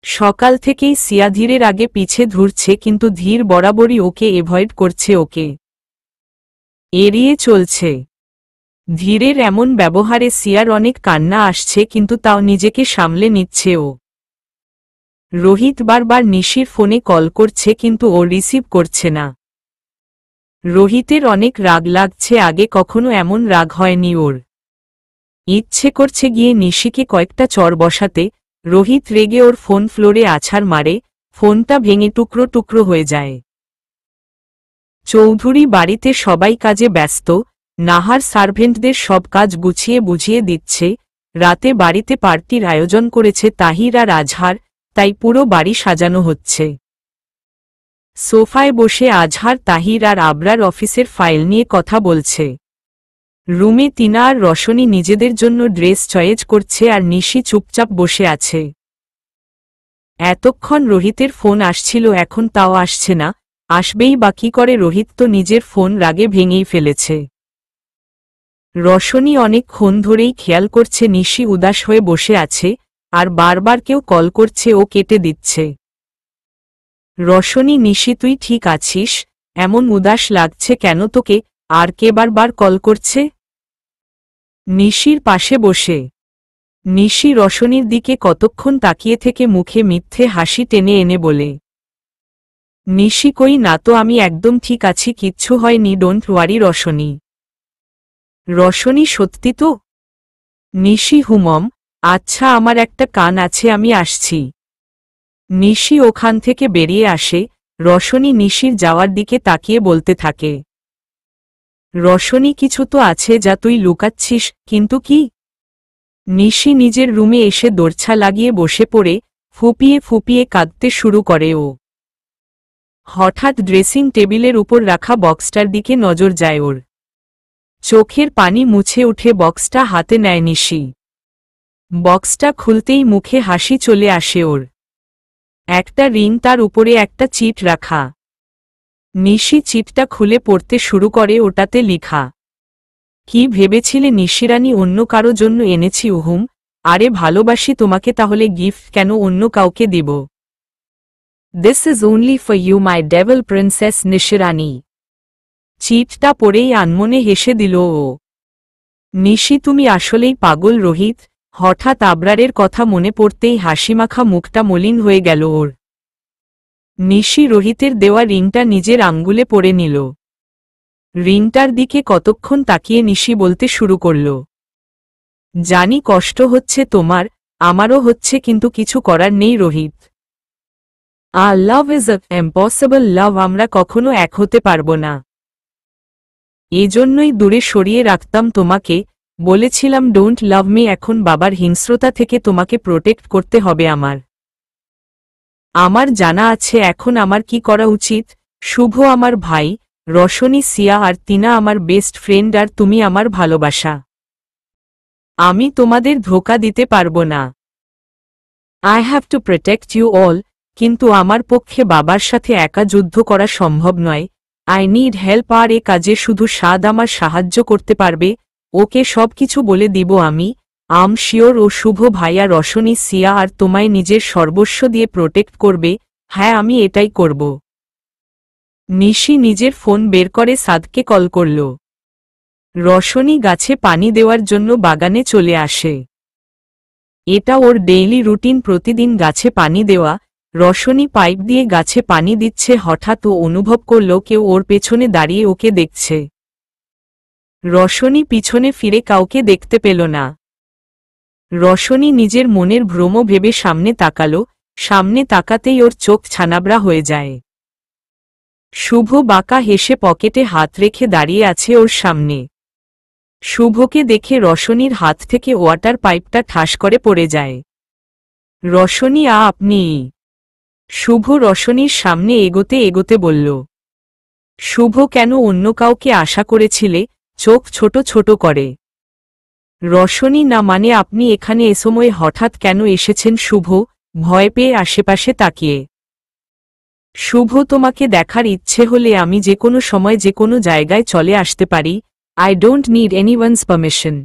সকাল থেকেই সিয়া ধীরের আগে পিছে ঘুরছে, কিন্তু ধীর বরাবরই ওকে এভয়েড করছে, ওকে এড়িয়ে চলছে। ধীরের এমন ব্যবহারে সিয়ার অনেক কান্না আসছে, কিন্তু তাও নিজেকে সামলে নিচ্ছে ও। রোহিত বারবার নিশির ফোনে কল করছে, কিন্তু ও রিসিভ করছে না। রোহিতের অনেক রাগ লাগছে, আগে কখনো এমন রাগ হয়নি ওর। ইচ্ছে করছে গিয়ে নিশিকে কয়েকটা চর বসাতে। রোহিত রেগে ওর ফোন ফ্লোরে আছাড় মারে, ফোনটা ভেঙে টুকরো টুকরো হয়ে যায়। চৌধুরী বাড়িতে সবাই কাজে ব্যস্ত। নাহার সার্ভেন্টদের সব কাজ গুছিয়ে বুঝিয়ে দিচ্ছে। রাতে বাড়িতে পার্টির আয়োজন করেছে তাহির আর আজহার, তাই পুরো বাড়ি সাজানো হচ্ছে। সোফায় বসে আজহার, তাহির আর আবরার অফিসের ফাইল নিয়ে কথা বলছে। রুমে তিনা আর রশনি নিজেদের জন্য ড্রেস চয়েজ করছে, আর নিশি চুপচাপ বসে আছে। এতক্ষণ রোহিতের ফোন আসছিল, এখন তাও আসছে না। আসবেই বা কি করে, রোহিত তো নিজের ফোন রাগে ভেঙেই ফেলেছে। রশনি অনেকক্ষণ ধরেই খেয়াল করছে নিশি উদাস হয়ে বসে আছে, আর বারবার কেউ কল করছে, ও কেটে দিচ্ছে। রশনি, নিশি তুই ঠিক আছিস? এমন উদাস লাগছে কেন তোকে? আর কে বারবার কল করছে? নিশির পাশে বসে নিশি রশনির দিকে কতক্ষণ তাকিয়ে থেকে মুখে মিথ্যে হাসি টেনে এনে বলে, নিশি কই না তো, আমি একদম ঠিক আছি, কিচ্ছু হয়নি, ডোন্ট ওয়ারি রশনি। রশনি সত্যি তো? নিশি হুমম, আচ্ছা আমার একটা কান আছে, আমি আসছি। নিশি ওখান থেকে বেরিয়ে আসে। রশনি নিশির যাওয়ার দিকে তাকিয়ে বলতে থাকে, রশনি কিছু তো আছে যা তুই লুকাচ্ছিস, কিন্তু কি? নিশি নিজের রুমে এসে দোরছা লাগিয়ে বসে পড়ে ফুপিয়ে ফুপিয়ে কাঁদতে শুরু করে ও। হঠাৎ ড্রেসিং টেবিলের উপর রাখা বক্সটার দিকে নজর যায় ওর। চোখের পানি মুছে উঠে বক্সটা হাতে নেয় নিশি। বক্সটা খুলতেই মুখে হাসি চলে আসে ওর। একটা রিং, তার উপরে একটা চিট রাখা। নিশি চিটটা খুলে পড়তে শুরু করে, ওটাতে লিখা, কি ভেবেছিলে নিশিরানী অন্য কারো জন্য এনেছি উহুম, আরে ভালোবাসি তোমাকে, তাহলে গিফট কেন অন্য কাউকে দিব? This is only for you my devil princess Nishirani. চিটটা পড়েই আনমনে হেসে দিল ও। নিশি তুমি আসলেই পাগল রোহিত। হঠাৎ আবরারের কথা মনে পড়তেই হাসিমাখা মুখটা মলিন হয়ে গেল ওর। নিশি রোহিতের দেওয়া রিংটা নিজের আঙ্গুলে পরে নিল। রিংটার দিকে কতক্ষণ তাকিয়ে নিশি বলতে শুরু করল, জানি কষ্ট হচ্ছে তোমার, আমারও হচ্ছে, কিন্তু কিছু করার নেই Rohit. Love is a impossible love, আমরা কখনো এক হতে পারব না। এজন্যই দূরে সরিয়ে রাখতাম তোমাকে, বলেছিলাম ডোন্ট লাভ মি। এখন বাবার হিংস্রতা থেকে তোমাকে প্রোটেক্ট করতে হবে আমার জানা আছে এখন আমার কি করা উচিত। শুভ আমার ভাই, রশনি সিয়া আর তিনা আমার বেস্ট ফ্রেন্ড, আর তুমি আমার ভালোবাসা। আমি তোমাদের ধোঁকা দিতে পারবো না। I have to protect you all, কিন্তু আমার পক্ষে বাবার সাথে একা যুদ্ধ করা সম্ভব নয়। আই নিড হেল্প, আর এ কাজে শুধু সাদ আমার সাহায্য করতে পারবে। ওকে সবকিছু বলে দিব আমি। আম শিওর ও শুভ ভাইয়া রশনি সিয়া আর তোমায় নিজের সর্বস্ব দিয়ে প্রোটেক্ট করবে। হ্যাঁ আমি এটাই করব। নিশি নিজের ফোন বের করে সাদকে কল করল। রশনি গাছে পানি দেওয়ার জন্য বাগানে চলে আসে। এটা ওর ডেইলি রুটিন, প্রতিদিন গাছে পানি দেওয়া। রশনি পাইপ দিয়ে গাছে পানি দিচ্ছে, হঠাৎ ও অনুভব করল কেউ ওর পেছনে দাঁড়িয়ে ওকে দেখছে। রশনি পিছনে ফিরে কাউকে দেখতে পেল না। রশনি নিজের মনের ভ্রম ভেবে সামনে তাকালো, সামনে তাকাতেই ওর চোখ ছানাবড়া হয়ে যায়। শুভ বাঁকা হেসে পকেটে হাত রেখে দাঁড়িয়ে আছে ওর সামনে। শুভকে দেখে রশনির হাত থেকে ওয়াটার পাইপটা ঠাস করে পড়ে যায়। রশনি আপনি? শুভ রশনির সামনে এগোতে এগোতে বলল। শুভ কেন, অন্য কাউকে আশা করেছিলে? চোখ ছোট ছোট করে। রশনি না মানে আপনি এখানে এ সময় হঠাৎ কেন এসেছেন? শুভ ভয় পেয়ে আশেপাশে তাকিয়ে। শুভ তোমাকে দেখার ইচ্ছে হলে আমি যে কোনো সময় যে কোনো জায়গায় চলে আসতে পারি। I don't need anyone's permission.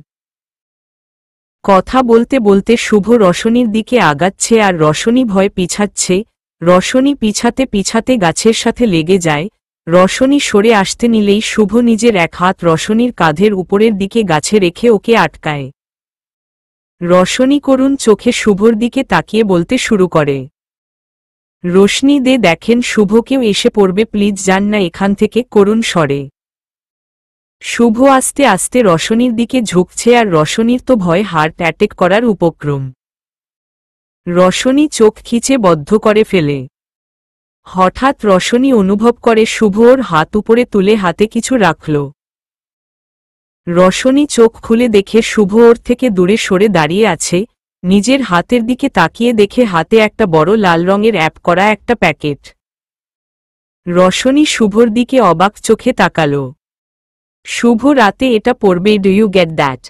কথা বলতে বলতে শুভ রশনির দিকে আগাচ্ছে আর রশনি ভয় পিছাচ্ছে। রশনি পিছাতে পিছাতে গাছের সাথে লেগে যায়। রশনি সরে আসতে নিলেই শুভ নিজের এক হাত রশনির কাঁধের উপরের দিকে গাছে রেখে ওকে আটকায়। রশনি করুণ চোখে শুভর দিকে তাকিয়ে বলতে শুরু করে, রোশনি দে দেখেন শুভ কেউ এসে পড়বে, প্লিজ যান না এখান থেকে, করুণ স্বরে। শুভ আস্তে আস্তে রশনির দিকে ঝুঁকছে আর রশনির তো ভয় হার্ট অ্যাটাক করার উপক্রম। রশনি চোখ খিচে বদ্ধ করে ফেলে। হঠাৎ রশনি অনুভব করে শুভ ওর হাত উপরে তুলে হাতে কিছু রাখল। রশনি চোখ খুলে দেখে শুভ ওর থেকে দূরে সরে দাঁড়িয়ে আছে। নিজের হাতের দিকে তাকিয়ে দেখে হাতে একটা বড় লাল রঙের অ্যাপ করা একটা প্যাকেট। রশনি শুভর দিকে অবাক চোখে তাকাল। শুভ রাতে এটা পরবে, do you get that?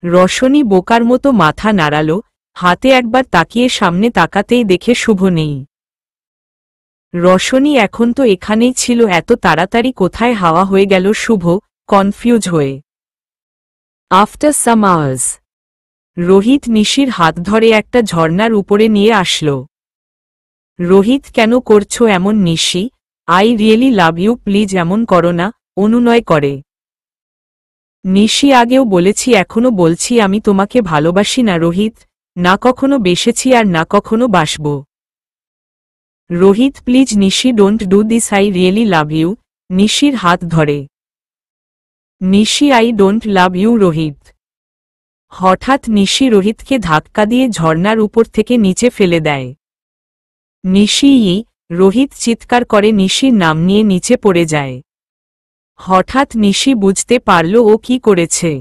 Roshni বোকার মতো মাথা নাড়াল। হাতে একবার তাকিয়ে সামনে তাকাতেই দেখে শুভ নেই। রশনি এখন তো এখানেই ছিল, এত তাড়াতাড়ি কোথায় হাওয়া হয়ে গেল? শুভ কনফিউজ হয়ে। আফটার সাম আওয়ার্স রোহিত নিশির হাত ধরে একটা ঝর্ণার উপরে নিয়ে আসল। রোহিত, কেন করছো এমন? Nishi, I really love you, please এমন করো না, অনুনয় করে। নিশি, আগেও বলেছি এখনো বলছি, আমি তোমাকে ভালোবাসি না রোহিত, না কখনো বেসেছি আর না কখনো বাসব। Rohit, please Nishi, don't do this, I really love you. নিশির হাত ধরে। Nishi, I don't love you Rohit. হঠাৎ নিশি রোহিতকে ধাক্কা দিয়ে ঝর্ণার উপর থেকে নিচে ফেলে দেয়। নিশি, রোহিত চিৎকার করে নিশির নাম নিয়ে নিচে পড়ে যায়। হঠাৎ নিশি বুঝতে পারল ও কি করেছে।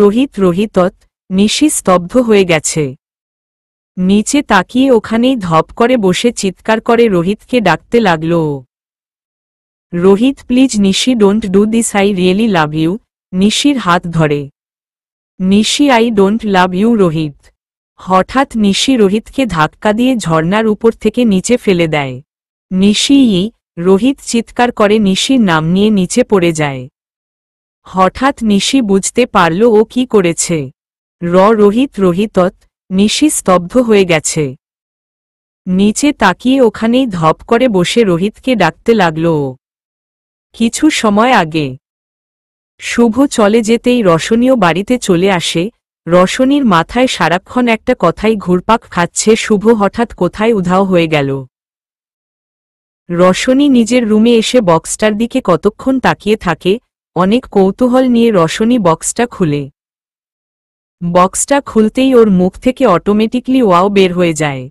রোহিত, রোহিতত। নিশি স্তব্ধ হয়ে গেছে। নিচে তাকিয়ে ওখানেই ধপ করে বসে চিৎকার করে রোহিতকে ডাকতে লাগল ও। Rohit, please Nishi, don't do this, I really love you. নিশির হাত ধরে। Nishi, I don't love you Rohit. হঠাৎ নিশি রোহিতকে ধাক্কা দিয়ে ঝর্ণার উপর থেকে নিচে ফেলে দেয়। নিশি, রোহিত চিৎকার করে নিশির নাম নিয়ে নিচে পড়ে যায়। হঠাৎ নিশি বুঝতে পারল ও কি করেছে। রোহিত, রোহিতত। নিশি স্তব্ধ হয়ে গেছে। নিচে তাকিয়ে ওখানেই ধপ করে বসে রোহিতকে ডাকতে লাগল ও। কিছু সময় আগে শুভ চলে যেতেই রশনিও বাড়িতে চলে আসে। রশনির মাথায় সারাক্ষণ একটা কথাই ঘুরপাক খাচ্ছে, শুভ হঠাৎ কোথায় উধাও হয়ে গেল। রশনি নিজের রুমে এসে বক্সটার দিকে কতক্ষণ তাকিয়ে থাকে। অনেক কৌতূহল নিয়ে রশনি বক্সটা খুলে। বক্সটা খুলতেই ওর মুখ থেকে অটোমেটিকলি ওয়াও বের হয়ে যায়।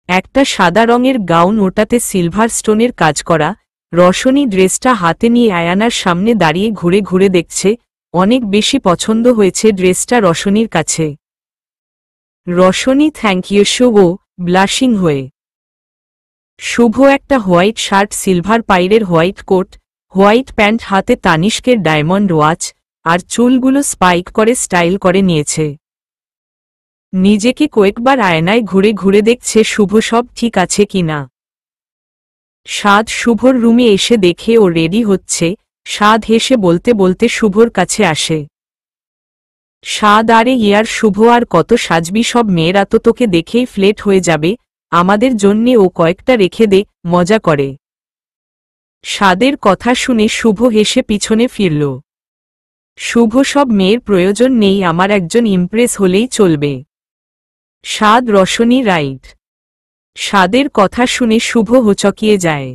একটা সাদা রঙের গাউন, ওটাতে সিলভার স্টোনের কাজ করা। রশনি ড্রেসটা হাতে নিয়ে আয়নার সামনে দাঁড়িয়ে ঘুরে ঘুরে দেখছে। অনেক বেশি পছন্দ হয়েছে ড্রেসটা রশনির কাছে। Roshni thank you Shubh, blushing হয়ে। শুভ একটা হোয়াইট শার্ট, সিলভার পাইরের হোয়াইট কোট, হোয়াইট প্যান্ট, হাতে তানিষ্কের ডায়মন্ড ওয়াচ আর চুলগুলো স্পাইক করে স্টাইল করে নিয়েছে। নিজেকে কয়েকবার আয়নায় ঘুরে ঘুরে দেখছে শুভ সব ঠিক আছে কিনা। সাদ শুভর রুমে এসে দেখে ও রেডি হচ্ছে। সাদ হেসে বলতে বলতে শুভর কাছে আসে। সাদ, আরে ইয়ার শুভ, আর কত সাজবি? সব মেয়েরা তো তোকে দেখেই ফ্লেট হয়ে যাবে, আমাদের জন্যে ও কয়েকটা রেখে দে, মজা করে। সাদের কথা শুনে শুভ হেসে পিছনে ফিরল। শুভ, সব মেয়ের প্রয়োজন নেই, আমার একজন ইমপ্রেস হলেই চলবে। সাদ, রশনি রাইট। সাদের কথা শুনে শুভ হোঁচকিয়ে যায়।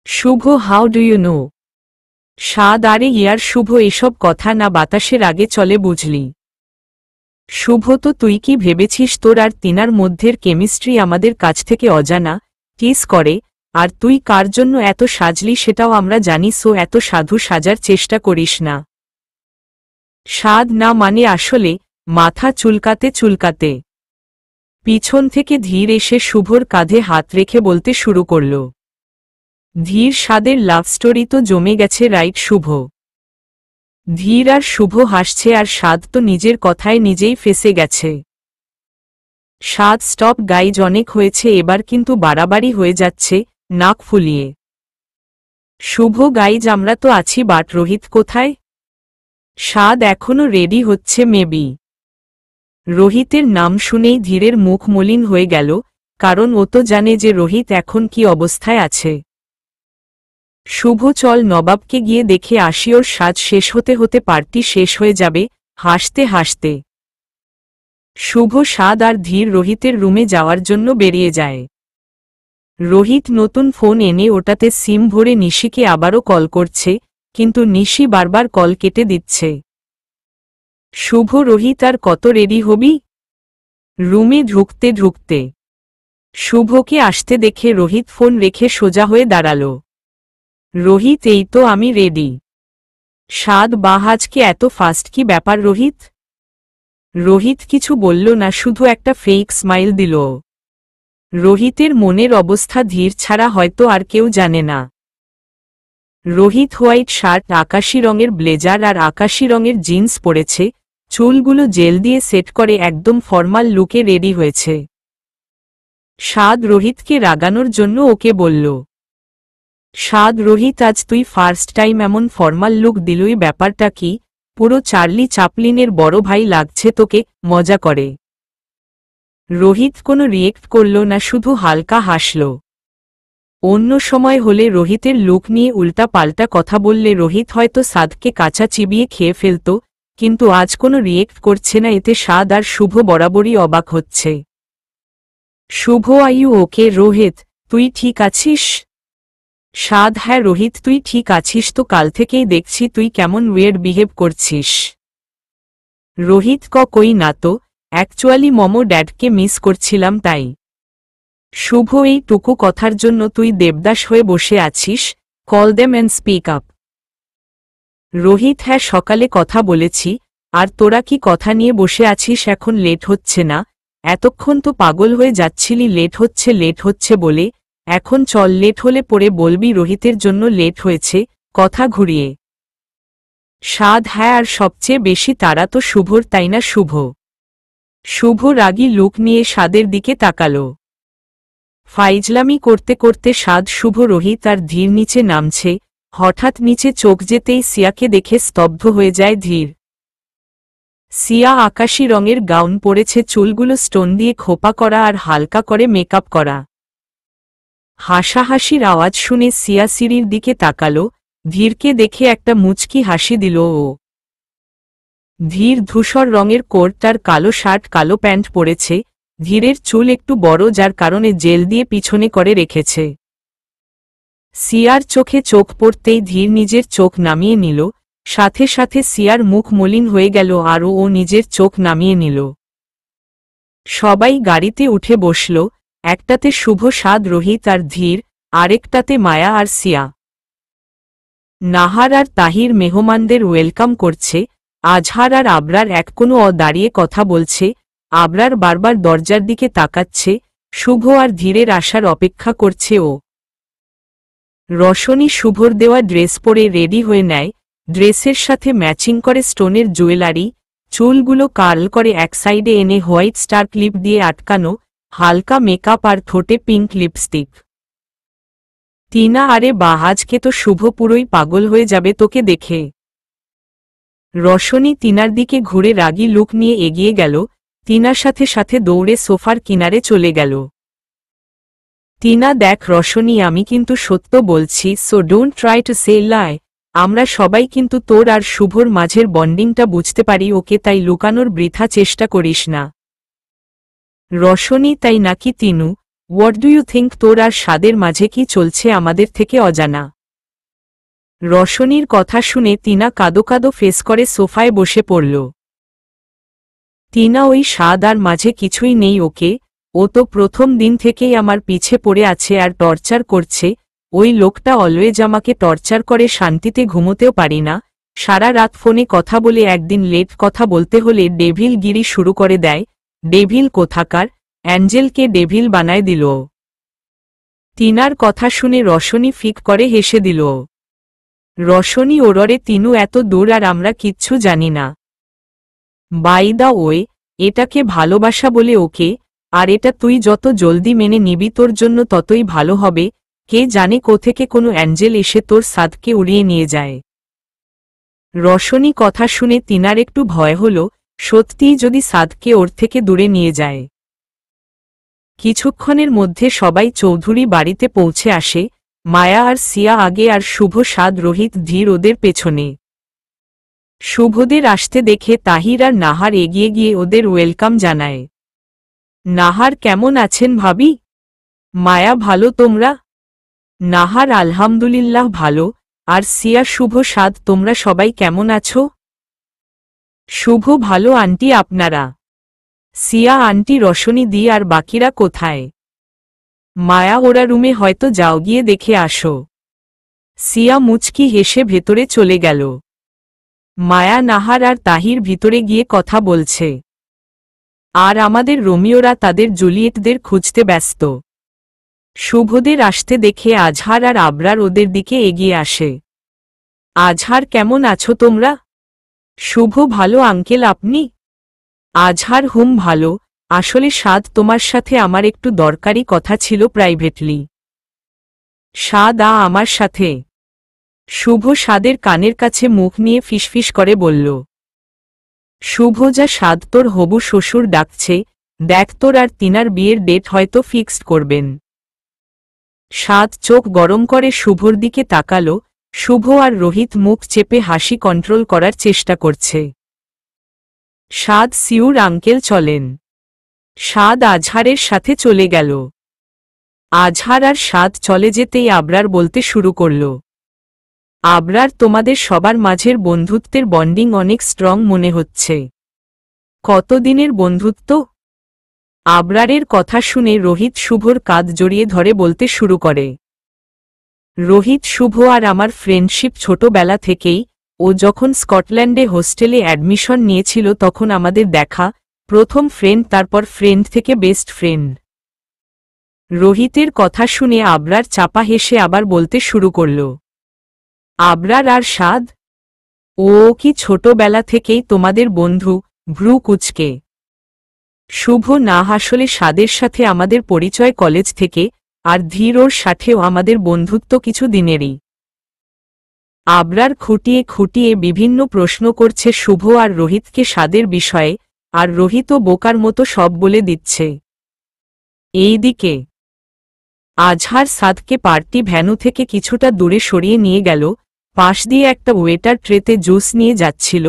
Shubh, how do you know? সাদ, আরে ইয়ার শুভ, এসব কথা না বাতাসের আগে চলে বুঝলি। শুভ, তো তুই কি ভেবেছিস তোর আর তিনার মধ্যের কেমিস্ট্রি আমাদের কাছ থেকে অজানা? কিস করে, আর তুই কার জন্য এত সাজলি সেটাও আমরা জানি, সো এত সাধু সাজার চেষ্টা করিস না। সাদ, না মানে আসলে, মাথা চুলকাতে চুলকাতে পিছন থেকে ধীর এসে শুভর কাঁধে হাত রেখে বলতে শুরু করল। ধীর, সাদের লাভ স্টোরি তো জমে গেছে রাইট শুভ? ধীর আর শুভ হাসছে, আর সাদ তো নিজের কথায় নিজেই ফেসে গেছে। সাদ, স্টপ গাইজ, অনেক হয়েছে, এবার কিন্তু বাড়াবাড়ি হয়ে যাচ্ছে, নাক ফুলিয়ে। শুভ, গাইজ আমরা তো আছি, বাট রোহিত কোথায়? সাদ এখনো রেডি হচ্ছে মেবি। রোহিতের নাম শুনেই ধীরের মুখ মলিন হয়ে গেল, কারণ ও তো জানে যে রোহিত এখন কি অবস্থায় আছে। শুভ চল নবাবকে গিয়ে দেখে আসি, ওর সাজ শেষ হতে হতে পার্টি শেষ হয়ে যাবে। হাসতে হাসতে শুভ, সাদ আর ধীর রোহিতের রুমে যাওয়ার জন্য বেরিয়ে যায়। রোহিত নতুন ফোন এনে ওটাতে সিম ভরে নিশিকে আবারও কল করছে, কিন্তু নিশি বারবার কল কেটে দিচ্ছে। শুভ, রোহিত আর কত রেডি হবি? রুমে ঢুকতে ঢুকতে শুভকে আসতে দেখে রোহিত ফোন রেখে সোজা হয়ে দাঁড়াল। রোহিত, এই তো আমি রেডি। সাদ, বাহ, আজকে এত ফাস্ট কি ব্যাপার রোহিত? রোহিত কিছু বলল না, শুধু একটা ফেক স্মাইল দিল। রোহিতের মনের অবস্থা ধীর ছাড়া হয়তো আর কেউ জানে না। রোহিত হোয়াইট শার্ট, আকাশি রঙের ব্লেজার আর আকাশি রঙের জিন্স পরেছে, চুলগুলো জেল দিয়ে সেট করে একদম ফর্মাল লুকে রেডি হয়েছে। সাদ রোহিতকে রাগানোর জন্য ওকে বলল, সাদ, রোহিত, আজ তুই ফার্স্ট টাইম এমন ফর্মাল লুক দিলুই, ব্যাপারটা কি? পুরো চার্লি চ্যাপলিনের বড় ভাই লাগছে তোকে, মজা করে। রোহিত কোনো রিয়েক্ট করল না, শুধু হালকা হাসল। অন্য সময় হলে রোহিতের লুক নিয়ে উল্টা পাল্টা কথা বললে রোহিত হয়তো সাদকে কাঁচা চিবিয়ে খেয়ে ফেলত, কিন্তু আজ কোনো রিয়েক্ট করছে না, এতে সাদ আর শুভ বরাবরই অবাক হচ্ছে। শুভ, আইউ ওকে? রোহিত, তুই ঠিক আছিস? সাদ, হ্যাঁ রোহিত, তুই ঠিক আছিস তো? কাল থেকেই দেখছি তুই কেমন ওয়েয়ার্ড বিহেভ করছিস। রোহিত, কই না তো, অ্যাকচুয়ালি মমো ড্যাডকে মিস করছিলাম তাই। শুভ, এইটুকু কথার জন্য তুই দেবদাস হয়ে বসে আছিস? Call them and speak up. Rohit, হ্যাঁ সকালে কথা বলেছি। আর তোরা কি কথা নিয়ে বসে আছিস? এখন লেট হচ্ছে না? এতক্ষণ তো পাগল হয়ে যাচ্ছিলি লেট হচ্ছে বলে। এখন চল, লেট হলে পরে বলবি রোহিতের জন্য লেট হয়েছে। কথা ঘুরিয়ে সাদ, হ্যাঁ, আর সবচেয়ে বেশি তারা তো শুভর, তাই না? শুভ রাগী লুক নিয়ে সাদের দিকে তাকাল। ফাইজলামি করতে করতে সাদ, শুভ, রোহিত আর ধীর নিচে নামছে। হঠাৎ নিচে চোখ যেতেই সিয়াকে দেখে স্তব্ধ হয়ে যায় ধীর। সিয়া আকাশি রঙের গাউন পরেছে, চুলগুলো স্টোন দিয়ে খোপা করা আর হালকা করে মেকআপ করা। হাসাহাসির আওয়াজ শুনে সিয়া সিঁড়ির দিকে তাকাল। ধীরকে দেখে একটা মুচকি হাসি দিল ও। ধীর ধূসর রঙের কোট আর কালো শার্ট, কালো প্যান্ট পরেছে। ধীরের চুল একটু বড়, যার কারণে জেল দিয়ে পিছনে করে রেখেছে। সিয়ার চোখে চোখ পড়তেই ধীর নিজের চোখ নামিয়ে নিল, সাথে সাথে সিয়ার মুখ মলিন হয়ে গেল আর ও নিজের চোখ নামিয়ে নিল। সবাই গাড়িতে উঠে বসল, একটাতে শুভ, সাদ, রোহিত আর ধীর, আরেকটাতে মায়া আর সিয়া। নাহার আর তাহির মেহমানদের ওয়েলকাম করছে। আজহার আর আবরার এক কোনো দাঁড়িয়ে কথা বলছে। আবরার বারবার দরজার দিকে তাকাচ্ছে। শুভ আর ধীরের আসার অপেক্ষা করছে ও। রশনি শুভর দেওয়া ড্রেস পরে রেডি হয়ে নেয়। ড্রেসের সাথে ম্যাচিং করে স্টোনের জুয়েলারি, চুলগুলো কার্ল করে এক সাইডে এনে হোয়াইট স্টার ক্লিপ দিয়ে আটকানো, হালকা মেকআপ আর ঠোঁটে পিঙ্ক লিপস্টিক। টিনা, আরে বাহ, আজকে তো শুভ পুরোই পাগল হয়ে যাবে তোকে দেখে। রশনি তিনার দিকে ঘুরে রাগী লুক নিয়ে এগিয়ে গেল। তিনার সাথে সাথে দৌড়ে সোফার কিনারে চলে গেল। টিনা, দেখ রশনি, আমি কিন্তু সত্য বলছি, so don't try to say lie. আমরা সবাই কিন্তু তোর আর শুভর মাঝের বন্ডিংটা বুঝতে পারি ওকে, তাই লুকানোর বৃথা চেষ্টা করিস না। রশনি, তাই নাকি Tinu? What do you think? তোর আর সাদের মাঝে কি চলছে আমাদের থেকে অজানা? রশনির কথা শুনে টিনা কাদো কাদো ফেস করে সোফায় বসে পড়ল। টিনা, ওই সাদ আর মাঝে কিছুই নেই ওকে। ও তো প্রথম দিন থেকেই আমার পিছে পড়ে আছে আর টর্চার করছে। ওই লোকটা অলওয়েজ আমাকে টর্চার করে, শান্তিতে ঘুমোতেও পারি না। সারা রাত ফোনে কথা বলে একদিন লেট কথা বলতে হলে ডেভিল গিরি শুরু করে দেয়। ডেভিল কোথাকার, অ্যাঞ্জেলকে ডেভিল বানায় দিল। টিনার কথা শুনে রশনি ফিক করে হেসে দিল। রশনি, ওররে তিনু এত দূর আর আমরা কিচ্ছু জানি না। বাই দা ওয়ে, এটাকে ভালোবাসা বলে ওকে, আর এটা তুই যত জলদি মেনে নিবি তোর জন্য ততই ভালো হবে। কে জানে কোথেকে কোনো অ্যাঞ্জেল এসে তোর সাদকে উড়িয়ে নিয়ে যায়। রশনি কথা শুনে তিনার একটু ভয় হল, সত্যিই যদি সাদকে ওর থেকে দূরে নিয়ে যায়। কিছুক্ষণের মধ্যে সবাই চৌধুরী বাড়িতে পৌঁছে আসে, মায়া আর সিয়া আগে আর শুভ, সাদ, রোহিত, ধীর ওদের পেছনে। শুভদের আসতে দেখে তাহির আর নাহার এগিয়ে গিয়ে ওদের ওয়েলকাম জানায়। নাহার কেমন আছেন ভাবি? মায়া ভালো, তোমরা? নাহার আলহামদুলিল্লাহ ভালো। আর সিয়া, শুভ, সাদ তোমরা সবাই কেমন আছো? শুভ ভালো আন্টি, আপনারা? সিয়া আন্টি, রশনি দি আর বাকিরা কোথায়? মায়া ওরা রুমে হয়তো, যাও গিয়ে দেখে আসো। সিয়া মুচকি হেসে ভেতরে চলে গেল। মায়া, নাহার আর তাহির ভিতরে গিয়ে কথা বলছে। আর আমাদের রোমিওরা তাদের জুলিয়েটদের খুঁজতে ব্যস্ত। শুভদের আসতে দেখে আজহার আর আবরার ওদের দিকে এগিয়ে আসে। আজহার কেমন আছো তোমরা? শুভ ভালো আঙ্কেল, আপনি? আজহার হুম ভালো। আসলে সাদ, তোমার সাথে আমার একটু দরকারি কথা ছিল প্রাইভেটলি। সাদ আমার সাথে? শুভ সাদের কানের কাছে মুখ নিয়ে ফিসফিস করে বলল। শুভ, যা সাদ, তোর হবু শ্বশুর ডাকছে, দেখ তোর আর তিনার বিয়ের ডেট হয়তো ফিক্সড করবেন। সাদ চোখ গরম করে শুভর দিকে তাকালো। শুভ আর রোহিত মুখ চেপে হাসি কন্ট্রোল করার চেষ্টা করছে। সাদ, সিউর আঙ্কেল চলেন। সাদ আজহারের সাথে চলে গেল। আজহার আর সাদ চলে যেতেই আবরার বলতে শুরু করল। আবরার, তোমাদের সবার মাঝের বন্ধুত্বের বন্ডিং অনেক স্ট্রং মনে হচ্ছে। কতদিনের বন্ধুত্ব? আবরারের কথা শুনে রোহিত শুভর কাঁধ জড়িয়ে ধরে বলতে শুরু করে। রোহিত, শুভ আর আমার ফ্রেন্ডশিপ ছোটবেলা থেকেই। ও যখন স্কটল্যান্ডে হোস্টেলে অ্যাডমিশন নিয়েছিল তখন আমাদের দেখা, প্রথম ফ্রেন্ড, তারপর ফ্রেন্ড থেকে বেস্ট ফ্রেন্ড। রোহিতের কথা শুনে আবরার চাপা হেসে আবার বলতে শুরু করল। আবরার আর সাদ? ও কি ছোটবেলা থেকেই তোমাদের বন্ধু? ভ্রু কুচকে। শুভ, না, আসলে সাদের সাথে আমাদের পরিচয় কলেজ থেকে, আর ধীর ওর সাথেও আমাদের বন্ধুত্ব কিছু দিনেরই। আবরার খুঁটিয়ে খুঁটিয়ে বিভিন্ন প্রশ্ন করছে শুভ আর রোহিতকে সাদের বিষয়ে, আর রোহিতও বোকার মতো সব বলে দিচ্ছে। এইদিকে আজহার সাদকে পার্টি ভ্যানু থেকে কিছুটা দূরে সরিয়ে নিয়ে গেল। পাশ দিয়ে একটা ওয়েটার ট্রেতে জুস নিয়ে যাচ্ছিল।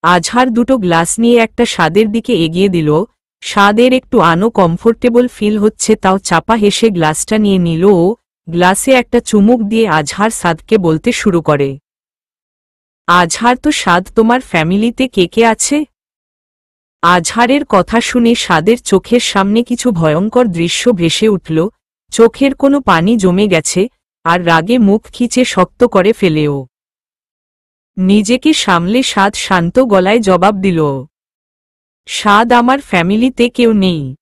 আজহার দুটো গ্লাস নিয়ে একটা সাদের দিকে এগিয়ে দিল। সাদের একটু কমফোর্টেবল ফিল হচ্ছে, তাও চাপা হেসে গ্লাসটা নিয়ে নিল ও গ্লাসে একটা চুমুক দিয়ে আজহার সাদকে বলতে শুরু করে। আজহার, তো সাদ, তোমার ফ্যামিলিতে কে কে আছে? আজহারের কথা শুনে সাদের চোখের সামনে কিছু ভয়ঙ্কর দৃশ্য ভেসে উঠল। চোখের কোনো পানি জমে গেছে, আর রাগে মুখ খিচে শক্ত করে ফেলেও নিজেকে সামলে সাদ শান্ত গলায় জবাব দিল। সাদ, আমার ফ্যামিলিতে কেউ নেই।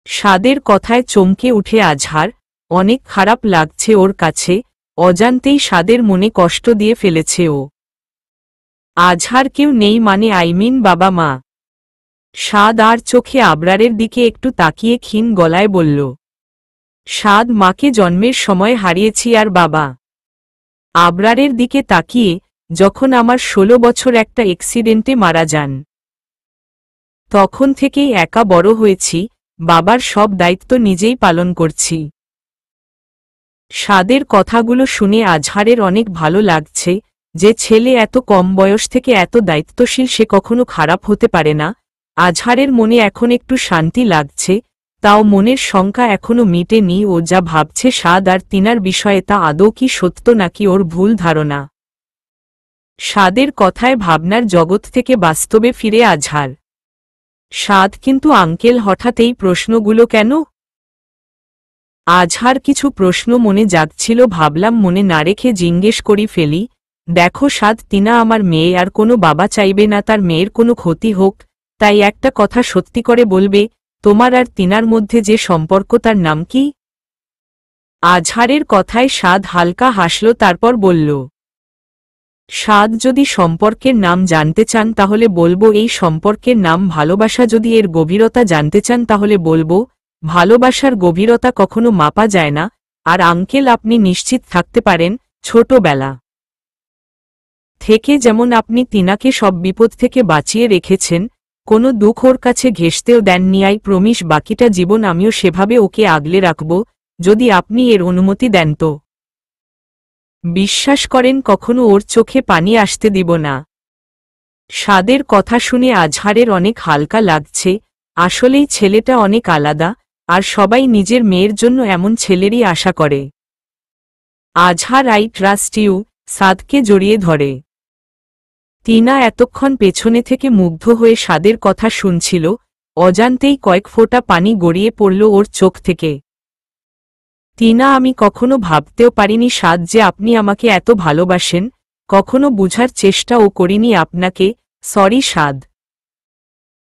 সাদের কথায় চমকে উঠে আজহার। অনেক খারাপ লাগছে ওর কাছে, অজান্তেই সাদের মনে কষ্ট দিয়ে ফেলেছে ও। আজহার কেউ নেই মানে, আইমিন বাবা মা? সাদ আর চোখে আবরারের দিকে একটু তাকিয়ে ক্ষীণ গলায় বলল। সাদ, মাকে জন্মের সময় হারিয়েছি আর বাবা। আবরারের দিকে তাকিয়ে, যখন আমার 16 বছর একটা অ্যাক্সিডেন্টে মারা যান। তখন থেকেই একা বড় হয়েছি, বাবার সব দায়িত্ব নিজেই পালন করছি। সাদের কথাগুলো শুনে আজহারের অনেক ভালো লাগছে, যে ছেলে এত কম বয়স থেকে এত দায়িত্বশীল সে কখনো খারাপ হতে পারে না। আজহারের মনে এখন একটু শান্তি লাগছে, তাও মনের শঙ্কা এখনো মিটেনি। ও যা ভাবছে সাদ আর তিনার বিষয়ে, তা আদৌ কি সত্য নাকি ওর ভুল ধারণা। সাদের কথায় ভাবনার জগৎ থেকে বাস্তবে ফিরে আজহার। সাদ, কিন্তু আঙ্কেল, হঠাৎ এই প্রশ্নগুলো কেন? আজহার কিছু প্রশ্ন মনে জাগছিল, ভাবলাম মনে না রেখে জিজ্ঞেস করি ফেলি। দেখো সাদ, তিনা আমার মেয়ে, আর কোনো বাবা চাইবে না তার মেয়ের কোনো ক্ষতি হোক। তাই একটা কথা সত্যি করে বলবে, তোমার আর তিনার মধ্যে যে সম্পর্ক তার নাম কি? আজহারের কথায় সাদ হালকা হাসল, তারপর বলল। সাদ, যদি সম্পর্কের নাম জানতে চান তাহলে বলবো এই সম্পর্কের নাম ভালোবাসা। যদি এর গভীরতা জানতে চান তাহলে বলবো, ভালোবাসার গভীরতা কখনো মাপা যায় না। আর আঙ্কেল, আপনি নিশ্চিত থাকতে পারেন, ছোটবেলা থেকে যেমন আপনি তিনাকে সব বিপদ থেকে বাঁচিয়ে রেখেছেন, কোনো দুঃখ ওর কাছে ঘেঁষতেও দেননি, আই প্রমিস বাকিটা জীবন আমিও সেভাবে ওকে আগলে রাখব, যদি আপনি এর অনুমতি দেন তো। বিশ্বাস করেন কখনো ওর চোখে পানি আসতে দিব না। সাদের কথা শুনে আজহারের অনেক হালকা লাগছে, আসলেই ছেলেটা অনেক আলাদা, আর সবাই নিজের মেয়ের জন্য এমন ছেলেরই আশা করে। আজহার আই ট্রাস্ট ইউ, সাদকে জড়িয়ে ধরে। তিনা এতক্ষণ পেছনে থেকে মুগ্ধ হয়ে সাদের কথা শুনছিল, অজান্তেই কয়েক ফোঁটা পানি গড়িয়ে পড়ল ওর চোখ থেকে। তিনা, আমি কখনো ভাবতেও পারিনি সাদ যে আপনি আমাকে এত ভালোবাসেন, কখনো বুঝার চেষ্টাও করিনি আপনাকে, সরি সাদ।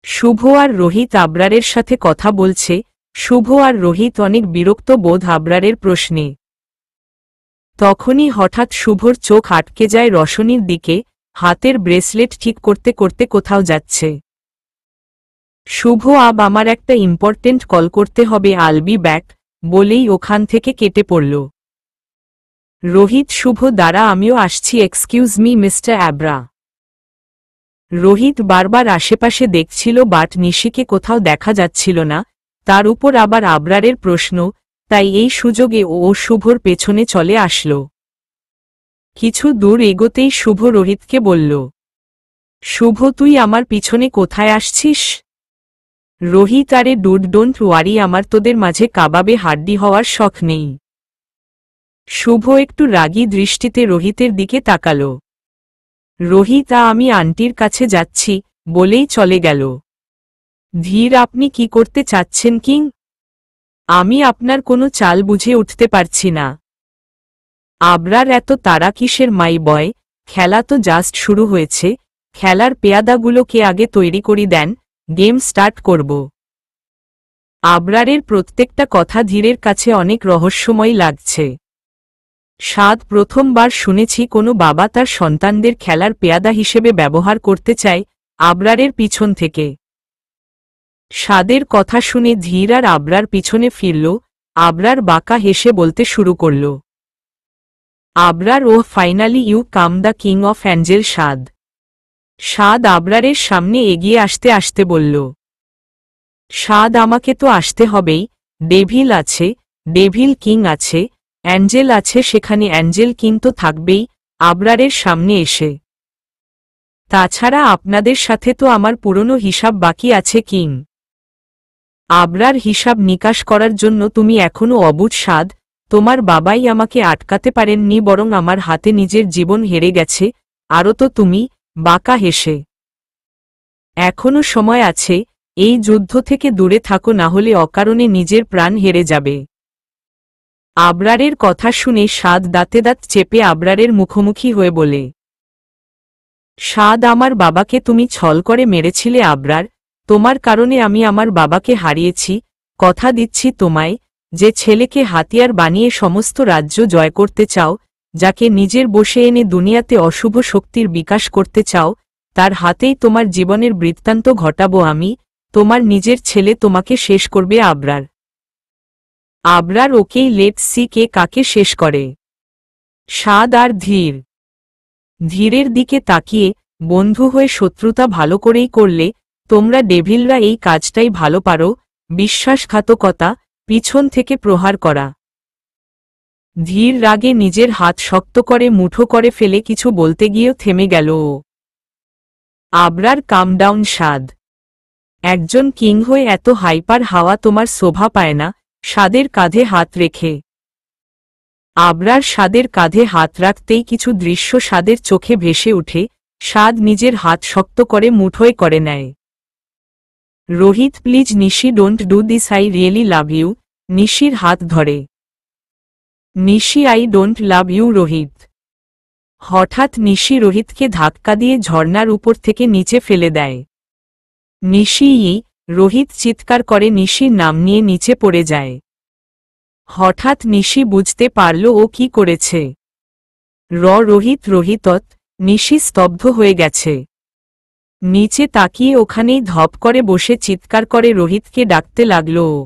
শুভ আর রোহিত আবরারের সাথে কথা বলছে, শুভ আর রোহিত অনেক বিরক্ত বোধ আবরারের প্রশ্নে। তখনই হঠাৎ শুভর চোখ আটকে যায় রশনির দিকে, হাতের ব্রেসলেট ঠিক করতে করতে কোথাও যাচ্ছে। শুভ, আমার একটা ইম্পর্টেন্ট কল করতে হবে, আল বি ব্যাক বলেই ওখান থেকে কেটে পড়ল। রোহিত, শুভ দাঁড়া, আমিও আসছি, এক্সকিউজ মি মিস্টার অ্যাব্রা। রোহিত বারবার আশেপাশে দেখছিল বাট নিশিকে কোথাও দেখা যাচ্ছিল না, তার উপর আবার আবরারের প্রশ্ন, তাই এই সুযোগে ও শুভর পেছনে চলে আসল। কিছু দূর এগোতেই শুভ রোহিতকে বলল, শুভ তুই আমার পিছনে কোথায় আসছিস? রোহিত, আরে ডুড ডোন্ট ওয়ারি, আমার তোদের মাঝে কাবাবে হাড্ডি হওয়ার শখ নেই। শুভ একটু রাগী দৃষ্টিতে রোহিতের দিকে তাকাল। রোহিত, আমি আন্টির কাছে যাচ্ছি বলেই চলে গেল। ধীর, আপনি কি করতে চাচ্ছেন কিং? আমি আপনার কোনো চাল বুঝে উঠতে পারছি না। আবরার, এত তারা কিসের মাই বয়, খেলা তো জাস্ট শুরু হয়েছে, খেলার পেয়াদাগুলোকে আগে তৈরি করি দেন, গেম স্টার্ট করব। আবরারের প্রত্যেকটা কথা ধীরের কাছে অনেক রহস্যময় লাগছে। সাদ, প্রথমবার শুনেছি কোনো বাবা তার সন্তানদের খেলার পেয়াদা হিসেবে ব্যবহার করতে চায়। আবরারের পিছন থেকে সাদের কথা শুনে ধীর আর আবরার পিছনে ফিরল। আবরার বাঁকা হেসে বলতে শুরু করল, Abrar, oh finally you come the king of angel Saad. Saad আবরারের সামনে এগিয়ে আসতে আসতে বলল, সাদ, আমাকে তো আসতে হবেই, ডেভিল আছে, ডেভিল কিং আছে, অ্যাঞ্জেল আছে, সেখানে অ্যাঞ্জেল কিং তো থাকবেই। আবরারের সামনে এসে, তাছাড়া আপনাদের সাথে তো আমার পুরনো হিসাব বাকি আছে কিং। আবরার, হিসাব নিকাশ করার জন্য তুমি এখনো অবুঝ সাদ, তোমার বাবাই আমাকে আটকাতে পারেননি, বরং আমার হাতে নিজের জীবন হেরে গেছে, আরও তো তুমি। বাঁকা হেসে, এখনো সময় আছে, এই যুদ্ধ থেকে দূরে থাকো, না হলে অকারণে নিজের প্রাণ হেরে যাবে। আবরারের কথা শুনে সাদ দাঁতে দাঁত চেপে আবরারের মুখোমুখি হয়ে বলে, সাদ, আমার বাবাকে তুমি ছল করে মেরেছিলে আবরার, তোমার কারণে আমি আমার বাবাকে হারিয়েছি, কথা দিচ্ছি তোমায়, যে ছেলেকে হাতিয়ার বানিয়ে সমস্ত রাজ্য জয় করতে চাও, যাকে নিজের বশে এনে দুনিয়াতে অশুভ শক্তির বিকাশ করতে চাও, তার হাতেই তোমার জীবনের বৃত্তান্ত ঘটাবো আমি, তোমার নিজের ছেলে তোমাকে শেষ করবে আবরার। আবরার, ওকেই, লেটস সি কে কাকে শেষ করে। সাদ আর ধীর ধীরের দিকে তাকিয়ে, বন্ধু হয়ে শত্রুতা ভালো করেই করলে, তোমরা ডেভিলরা এই কাজটাই ভালো পারো, বিশ্বাসঘাতকতা, পিছন থেকে প্রহার করা। ধীর রাগে নিজের হাত শক্ত করে মুঠো করে ফেলে কিছু বলতে গিয়েও থেমে গেল ও। আবরার, কাম ডাউন সাদ, একজন কিং হয়ে এত হাইপার হাওয়া তোমার শোভা পায় না। সাদের কাঁধে হাত রেখে আবরার সাদের কাঁধে হাত রাখতেই কিছু দৃশ্য সাদের চোখে ভেসে উঠে। সাদ নিজের হাত শক্ত করে মুঠোয় করে নেয়। Rohit, please Nishi, don't do this, I really love you. নিশির হাত ধরে, Nishi, I don't love you Rohit. হঠাৎ নিশি রোহিতকে ধাক্কা দিয়ে ঝর্ণার উপর থেকে নিচে ফেলে দেয়। নিশি, রোহিত চিৎকার করে নিশির নাম নিয়ে নিচে পড়ে যায়। হঠাৎ নিশি বুঝতে পারল ও কি করেছে। রোহিত, রোহিতত, নিশি স্তব্ধ হয়ে গেছে। নিচে তাকিয়ে ওখানেই ধপ করে বসে চিৎকার করে রোহিতকে ডাকতে লাগল ও।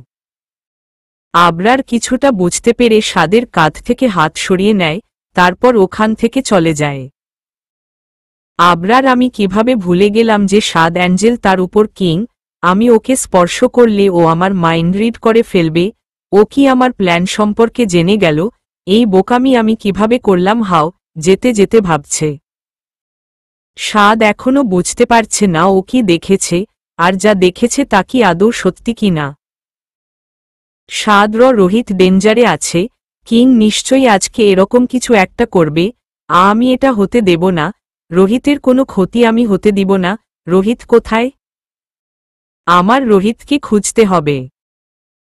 আবরার কিছুটা বুঝতে পেরে সাদের কাঁধ থেকে হাত সরিয়ে নেয়, তারপর ওখান থেকে চলে যায়। আবরার আমি কিভাবে ভুলে গেলাম যে সাদ অ্যাঞ্জেল তার উপর কিং, আমি ওকে স্পর্শ করলে ও আমার মাইন্ড রিড করে ফেলবে, ও কি আমার প্ল্যান সম্পর্কে জেনে গেল, এই বোকামি আমি কিভাবে করলাম। হাও যেতে যেতে ভাবছে। সাদ এখনো বুঝতে পারছে না ও কি দেখেছে, আর যা দেখেছে তা কি আদৌ সত্যি কি না। সাদ রোহিত ডেঞ্জারে আছে, কিং নিশ্চয়ই আজকে এরকম কিছু একটা করবে, আমি এটা হতে দেব না, রোহিতের কোনো ক্ষতি আমি হতে দিব না। রোহিত কোথায়? আমার রোহিতকে খুঁজতে হবে।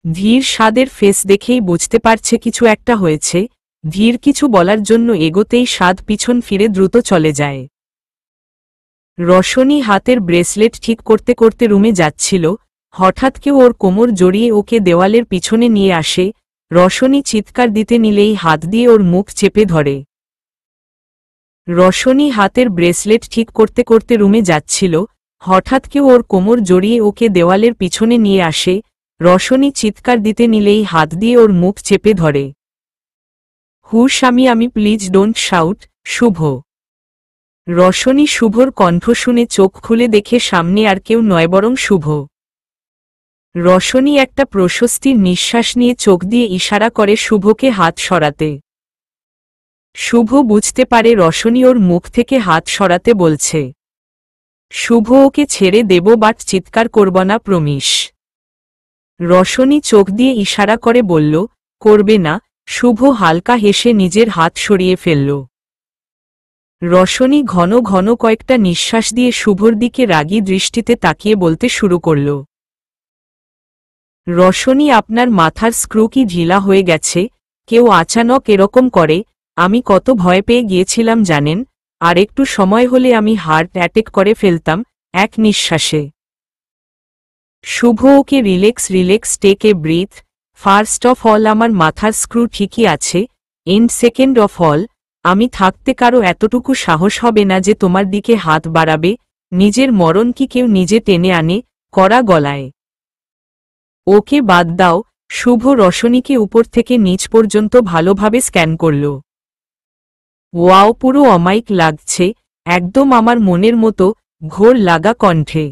ধীর সাদের ফেস দেখেই বুঝতে পারছে কিছু একটা হয়েছে। ধীর কিছু বলার জন্য এগোতেই সাদ পিছন ফিরে দ্রুত চলে যায়। রশনি হাতের ব্রেসলেট ঠিক করতে করতে রুমে যাচ্ছিল, হঠাৎ কেউ ওর কোমর জড়িয়ে ওকে দেওয়ালের পিছনে নিয়ে আসে। রশনি চিৎকার দিতে নিলেই হাত দিয়ে ওর মুখ চেপে ধরে। রশনি হাতের ব্রেসলেট ঠিক করতে করতে রুমে যাচ্ছিল, হঠাৎ কেউ ওর কোমর জড়িয়ে ওকে দেওয়ালের পিছনে নিয়ে আসে। রশনি চিৎকার দিতে নিলেই হাত দিয়ে ওর মুখ চেপে ধরে। হুশ আমি প্লিজ ডোন্ট শাউট, শুভ। রশনি শুভর কণ্ঠ শুনে চোখ খুলে দেখে সামনে আর কেউ নয় বরং শুভ। রশনি একটা প্রশস্তির নিঃশ্বাস নিয়ে চোখ দিয়ে ইশারা করে শুভকে হাত সরাতে। শুভ বুঝতে পারে রশনি ওর মুখ থেকে হাত সরাতে বলছে। শুভ ওকে ছেড়ে দেব বাট চিৎকার করব না, প্রমিস। রশনি চোখ দিয়ে ইশারা করে বলল, করবে না। শুভ হালকা হেসে নিজের হাত সরিয়ে ফেলল। রশনি ঘন ঘন কয়েকটা নিঃশ্বাস দিয়ে শুভর দিকে রাগী দৃষ্টিতে তাকিয়ে বলতে শুরু করল। রশনি আপনার মাথার স্ক্রু কি ঢিলা হয়ে গেছে? কেউ আচানক এরকম করে, আমি কত ভয় পেয়ে গিয়েছিলাম জানেন, আর একটু সময় হলে আমি হার্ট অ্যাটাক করে ফেলতাম। এক নিঃশ্বাসে। Shubh okay relax take a breath. First of all আমার মাথার স্ক্রু ঠিকই আছে, এন্ড সেকেন্ড অফ অল আমি থাকতে কারো এতটুকু সাহস হবে না যে তোমার দিকে হাত বাড়াবে। নিজের মরণ কি কেউ নিজে টেনে আনে? কড়া গলায়। ওকে বাদ দাও। শুভ রশনিকে উপর থেকে নিচ পর্যন্ত ভালোভাবে স্ক্যান করল। ওয়াও, পুরো অমায়িক লাগছে, একদম আমার মনের মতো। ঘোর লাগা কণ্ঠে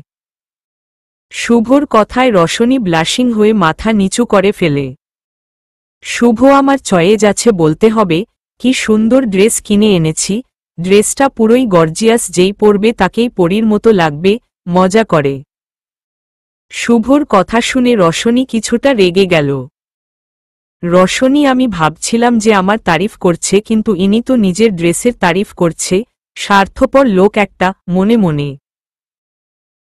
শুভর কথায় রশনি ব্লাশিং হয়ে মাথা নিচু করে ফেলে। শুভ আমার চয়েজ আছে বলতে হবে, কি সুন্দর ড্রেস কিনে এনেছি, ড্রেসটা পুরোই গর্জিয়াস, যেই পরবে তাকেই পরীর মতো লাগবে। মজা করে। শুভর কথা শুনে রশনি কিছুটা রেগে গেল। রশনি আমি ভাবছিলাম যে আমার তারিফ করছে, কিন্তু ইনি তো নিজের ড্রেসের তারিফ করছে, স্বার্থপর লোক একটা, মনে মনে।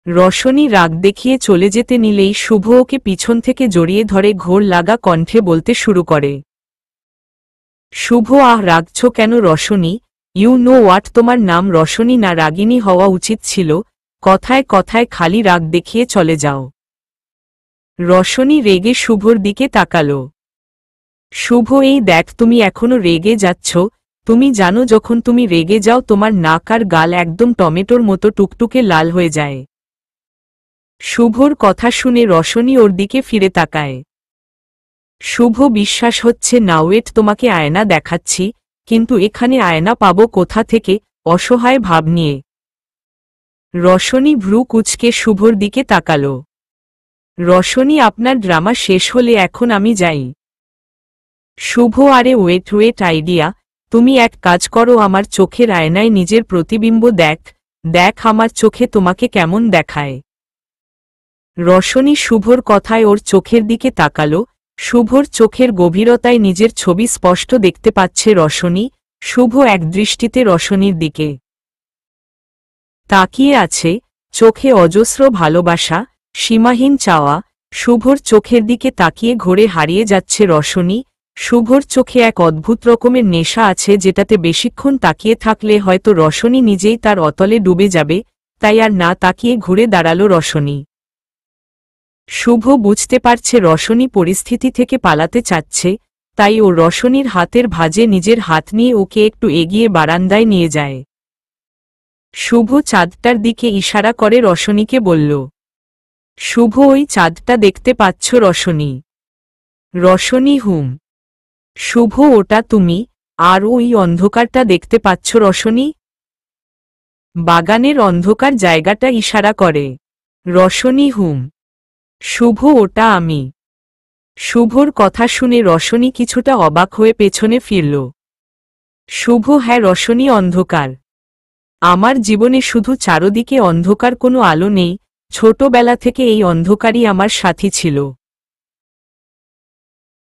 রশনি রাগ দেখিয়ে চলে যেতে নিলেই শুভ ওকে পিছন থেকে জড়িয়ে ধরে ঘোর লাগা কণ্ঠে বলতে শুরু করে। শুভ, রাগছ কেন রশনি? ইউ নো হোয়াট, তোমার নাম রশনি না, রাগিনী হওয়া উচিত ছিল। কথায় কথায় খালি রাগ দেখিয়ে চলে যাও। রশনি রেগে শুভর দিকে তাকাল। শুভ, এই দেখ তুমি এখনো রেগে যাচ্ছ। তুমি জানো যখন তুমি রেগে যাও তোমার নাক আর গাল একদম টমেটোর মতো টুকটুকে লাল হয়ে যায়। শুভর কথা শুনে রশনি ওর দিকে ফিরে তাকায়। শুভ, বিশ্বাস হচ্ছে না, ওয়েট তোমাকে আয়না দেখাচ্ছি, কিন্তু এখানে আয়না পাবো কোথা থেকে? অসহায় ভাব নিয়ে রশনি ভ্রু কুঁচকে শুভর দিকে তাকাল। রশনি, আপনার ড্রামা শেষ হলে এখন আমি যাই। শুভ, আরে ওয়েট আইডিয়া, তুমি এক কাজ করো, আমার চোখের আয়নায় নিজের প্রতিবিম্ব দেখ আমার চোখে তোমাকে কেমন দেখায়। রশনি শুভর কথায় ওর চোখের দিকে তাকাল। শুভর চোখের গভীরতায় নিজের ছবি স্পষ্ট দেখতে পাচ্ছে রশনি। শুভ এক দৃষ্টিতে রশনির দিকে তাকিয়ে আছে, চোখে অজস্র ভালোবাসা, সীমাহীন চাওয়া। শুভর চোখের দিকে তাকিয়ে ঘোরে হারিয়ে যাচ্ছে রশনি। শুভর চোখে এক অদ্ভুত রকমের নেশা আছে, যেটাতে বেশিক্ষণ তাকিয়ে থাকলে হয়তো রশনি নিজেই তার অতলে ডুবে যাবে, তাই আর না তাকিয়ে ঘুরে দাঁড়াল রশনি। শুভ বুঝতে পারছে রশনি পরিস্থিতি থেকে পালাতে চাচ্ছে, তাই ও রশনির হাতের ভাঁজে নিজের হাত নিয়ে ওকে একটু এগিয়ে বারান্দায় নিয়ে যায়। শুভ চাঁদটার দিকে ইশারা করে রশনিকে বলল। শুভ, ওই চাঁদটা দেখতে পাচ্ছ রশনি? রশনি, হুম। শুভ, ওটা তুমি? আর ওই অন্ধকারটা দেখতে পাচ্ছ রশনি? বাগানের অন্ধকার জায়গাটা ইশারা করে। রশনি হুম। শুভ ওটা আমি। শুভর কথা শুনে রশনি কিছুটা অবাক হয়ে পেছনে ফিরল। শুভ হ্যাঁ রশনি অন্ধকার। আমার জীবনে শুধু চারদিকে অন্ধকার, কোনো আলো নেই। ছোটবেলা থেকে এই অন্ধকারই আমার সাথী ছিল।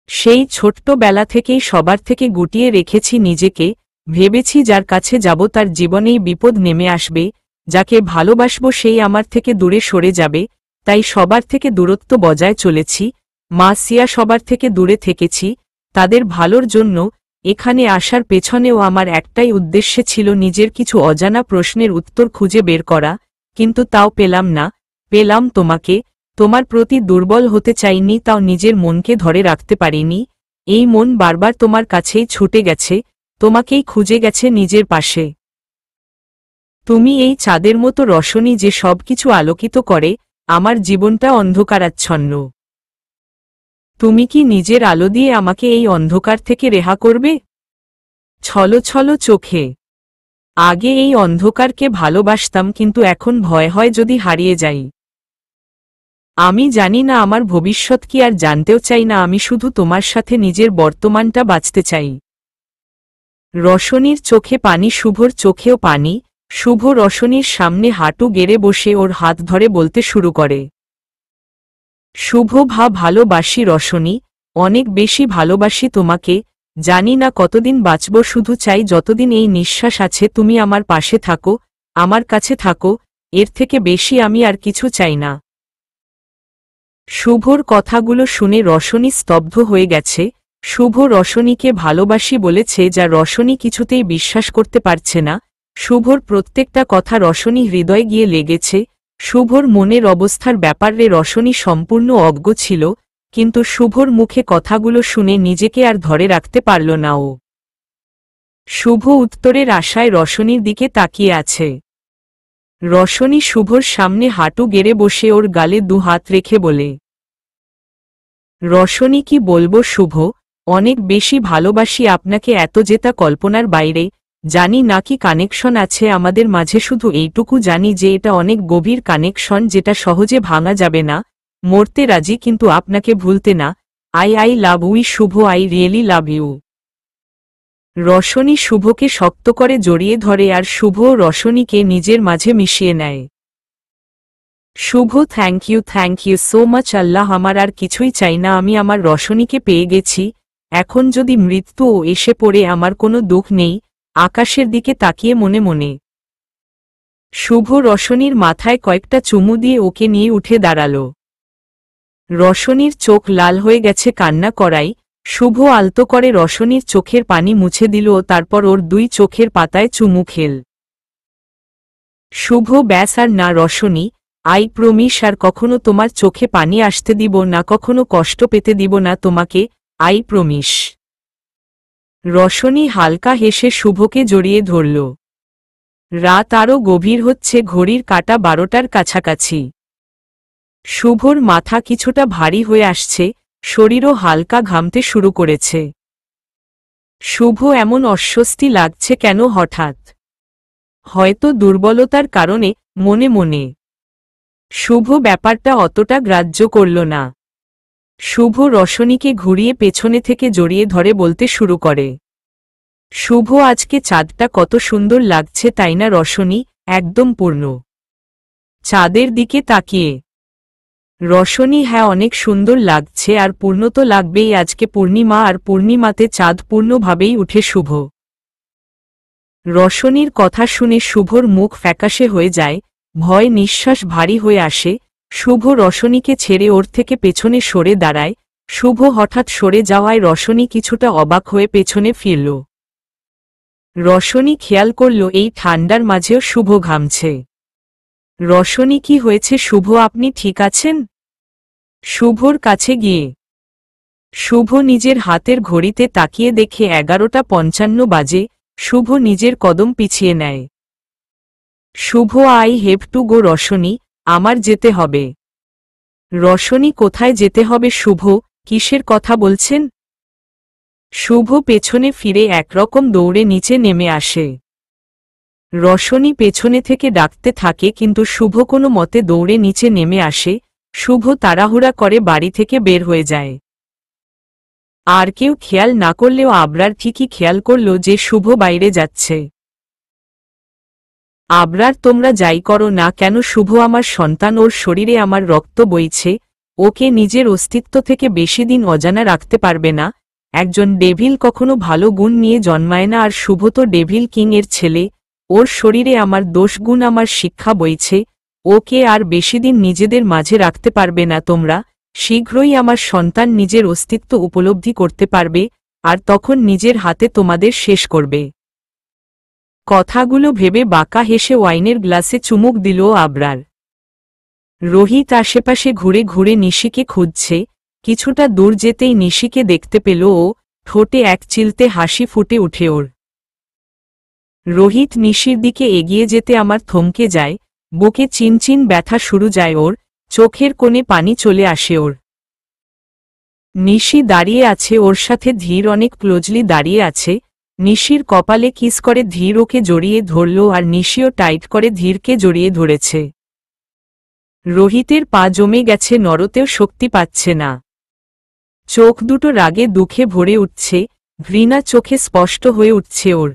সেই ছোট্টবেলা থেকেই সবার থেকে গুটিয়ে রেখেছি নিজেকে, ভেবেছি যার কাছে যাব তার জীবনেই বিপদ নেমে আসবে, যাকে ভালোবাসব সেই আমার থেকে দূরে সরে যাবে, তাই সবার থেকে দূরত্ব বজায় চলেছি। মা সিয়া সবার থেকে দূরে থেকেছি, তাদের ভালোর জন্য। এখানে আসার পেছনেও আমার একটাই উদ্দেশ্য ছিল, নিজের কিছু অজানা প্রশ্নের উত্তর খুঁজে বের করা, কিন্তু তাও পেলাম না। পেলাম তোমাকে। তোমার প্রতি দুর্বল হতে চাইনি, তাও নিজের মনকে ধরে রাখতে পারিনি। এই মন বারবার তোমার কাছেই ছুটে গেছে, তোমাকেই খুঁজে গেছে নিজের পাশে। তুমি এই চাঁদের মতো রশনি যে সবকিছু আলোকিত করে, আমার জীবনটা অন্ধকারাচ্ছন্ন। তুমি কি নিজের আলো দিয়ে আমাকে এই অন্ধকার থেকে রেহা করবে? ছলো ছলো চোখে। আগে এই অন্ধকারকে ভালোবাসতাম, কিন্তু এখন ভয় হয় যদি হারিয়ে যাই। আমি জানি না আমার ভবিষ্যৎ কি, আর জানতেও চাই না। আমি শুধু তোমার সাথে নিজের বর্তমানটা বাঁচতে চাই। রশনির চোখে পানি, শুভর চোখেও পানি। শুভ রশনির সামনে হাঁটু গেড়ে বসে ওর হাত ধরে বলতে শুরু করে, শুভ ভালোবাসি রশনি, অনেক বেশি ভালোবাসি তোমাকে। জানি না কতদিন বাঁচব, শুধু চাই যতদিন এই নিঃশ্বাস আছে তুমি আমার পাশে থাকো, আমার কাছে থাকো। এর থেকে বেশি আমি আর কিছু চাই না। শুভর কথাগুলো শুনে রশনি স্তব্ধ হয়ে গেছে। শুভ রশনিকে ভালোবাসি বলেছে, যা রশনি কিছুতেই বিশ্বাস করতে পারছে না। শুভর প্রত্যেকটা কথা রশনি হৃদয়ে গিয়ে লেগেছে। শুভর মনের অবস্থার ব্যাপারে রশনি সম্পূর্ণ অজ্ঞ ছিল, কিন্তু শুভর মুখে কথাগুলো শুনে নিজেকে আর ধরে রাখতে পারল না ও। শুভ উত্তরের আশায় রশনির দিকে তাকিয়ে আছে। রশনি শুভর সামনে হাঁটু গেড়ে বসে ওর গালে দু হাত রেখে বলে, রশনি কি বলবো শুভ, অনেক বেশি ভালোবাসি আপনাকে, এত জেতা কল্পনার বাইরে। জানি না কি কানেকশন আছে আমাদের মাঝে, শুধু এইটুকু জানি যে এটা অনেক গভীর কানেকশন, যেটা সহজে ভাঙা যাবে না। মরতে রাজি, কিন্তু আপনাকে ভুলতে না। I love we Shubh, I really love you. Roshni শুভকে শক্ত করে জড়িয়ে ধরে, আর শুভ রশনিকে নিজের মাঝে মিশিয়ে নেয়। শুভ থ্যাংক ইউ সো মাচ আল্লাহ, আমার আর কিছুই চাই না। আমি আমার রশনিকে পেয়ে গেছি। এখন যদি মৃত্যুও এসে পড়ে আমার কোনো দুঃখ নেই। আকাশের দিকে তাকিয়ে মনে মনে শুভ রশনির মাথায় কয়েকটা চুমু দিয়ে ওকে নিয়ে উঠে দাঁড়াল। রশনির চোখ লাল হয়ে গেছে কান্না করায়। শুভ আলতো করে রশনির চোখের পানি মুছে দিল, তারপর ওর দুই চোখের পাতায় চুমু খেল। শুভ ব্যাস আর না রশনি, আই প্রমিস, আর কখনো তোমার চোখে পানি আসতে দিব না, কখনো কষ্ট পেতে দিব না তোমাকে, আই প্রমিস। রশনি হালকা হেসে শুভকে জড়িয়ে ধরল। রাত আরও গভীর হচ্ছে, ঘড়ির কাঁটা 12টার কাছাকাছি। শুভর মাথা কিছুটা ভারী হয়ে আসছে, শরীরও হালকা ঘামতে শুরু করেছে। শুভ এমন অস্বস্তি লাগছে কেন হঠাৎ? হয়তো দুর্বলতার কারণে, মনে মনে শুভ ব্যাপারটা অতটা গ্রাহ্য করল না। শুভ রশনিকে ঘুরিয়ে পেছনে থেকে জড়িয়ে ধরে বলতে শুরু করে, শুভ আজকে চাঁদটা কত সুন্দর লাগছে তাই না রশনি, একদম পূর্ণ। চাঁদের দিকে তাকিয়ে রশনি হ্যাঁ অনেক সুন্দর লাগছে, আর পূর্ণ তো লাগবেই, আজকে পূর্ণিমা, আর পূর্ণিমাতে চাঁদ পূর্ণভাবেই উঠে শুভ। রশনির কথা শুনে শুভর মুখ ফ্যাকাশে হয়ে যায়, ভয় নিঃশ্বাস ভারী হয়ে আসে। শুভ রশনিকে ছেড়ে ওর থেকে পেছনে সরে দাঁড়ায়। শুভ হঠাৎ সরে যাওয়ায় রশনি কিছুটা অবাক হয়ে পেছনে ফিরল। রশনি খেয়াল করল এই ঠান্ডার মাঝেও শুভ ঘামছে। রশনি কি হয়েছে শুভ, আপনি ঠিক আছেন? শুভর কাছে গিয়ে শুভ নিজের হাতের ঘড়িতে তাকিয়ে দেখে 11:55 বাজে। শুভ নিজের কদম পিছিয়ে নেয়। Shubh I have to go Roshni, আমার যেতে হবে। রশনি কোথায় যেতে হবে শুভ, কিসের কথা বলছেন? শুভ পেছনে ফিরে একরকম দৌড়ে নিচে নেমে আসে। রশনি পেছনে থেকে ডাকতে থাকে কিন্তু শুভ কোনো মতে দৌড়ে নিচে নেমে আসে। শুভ তাড়াহুড়া করে বাড়ি থেকে বের হয়ে যায়। আর কেউ খেয়াল না করলেও আবরার ঠিকই খেয়াল করল যে শুভ বাইরে যাচ্ছে। আবরার, তোমরা যাই করো না কেন শুভ আমার সন্তান, ওর শরীরে আমার রক্ত বইছে, ওকে নিজের অস্তিত্ব থেকে বেশি দিন অজানা রাখতে পারবে না। একজন ডেভিল কখনো ভালো গুণ নিয়ে জন্মায় না, আর শুভ তো ডেভিল কিং এর ছেলে, ওর শরীরে আমার দোষগুণ আমার শিক্ষা বইছে, ওকে আর বেশি দিন নিজেদের মাঝে রাখতে পারবে না তোমরা। শীঘ্রই আমার সন্তান নিজের অস্তিত্ব উপলব্ধি করতে পারবে, আর তখন নিজের হাতে তোমাদের শেষ করবে। কথাগুলো ভেবে বাঁকা হেসে ওয়াইনের গ্লাসে চুমুক দিল আবরার। রোহিত আশেপাশে ঘুরে ঘুরে নিশিকে খুঁজছে। কিছুটা দূর যেতেই নিশিকে দেখতে পেল ও, ঠোঁটে এক চিলতে হাসি ফুটে উঠে ওর। রোহিত নিশির দিকে এগিয়ে যেতে আমার থমকে যায়, বুকে চিনচিন ব্যথা শুরু যায় ওর, চোখের কোণে পানি চলে আসে ওর। নিশি দাঁড়িয়ে আছে ওর সাথে, ধীর অনেক ক্লোজলি দাঁড়িয়ে আছে। নিশির কপালে কিস করে ধীর ওকে জড়িয়ে ধরল, আর নিশিও টাইট করে ধীরকে জড়িয়ে ধরেছে। রোহিতের পা জমে গেছে, নড়তেও শক্তি পাচ্ছে না। চোখ দুটো রাগে দুঃখে ভরে উঠছে, ঘৃণা চোখে স্পষ্ট হয়ে উঠছে ওর।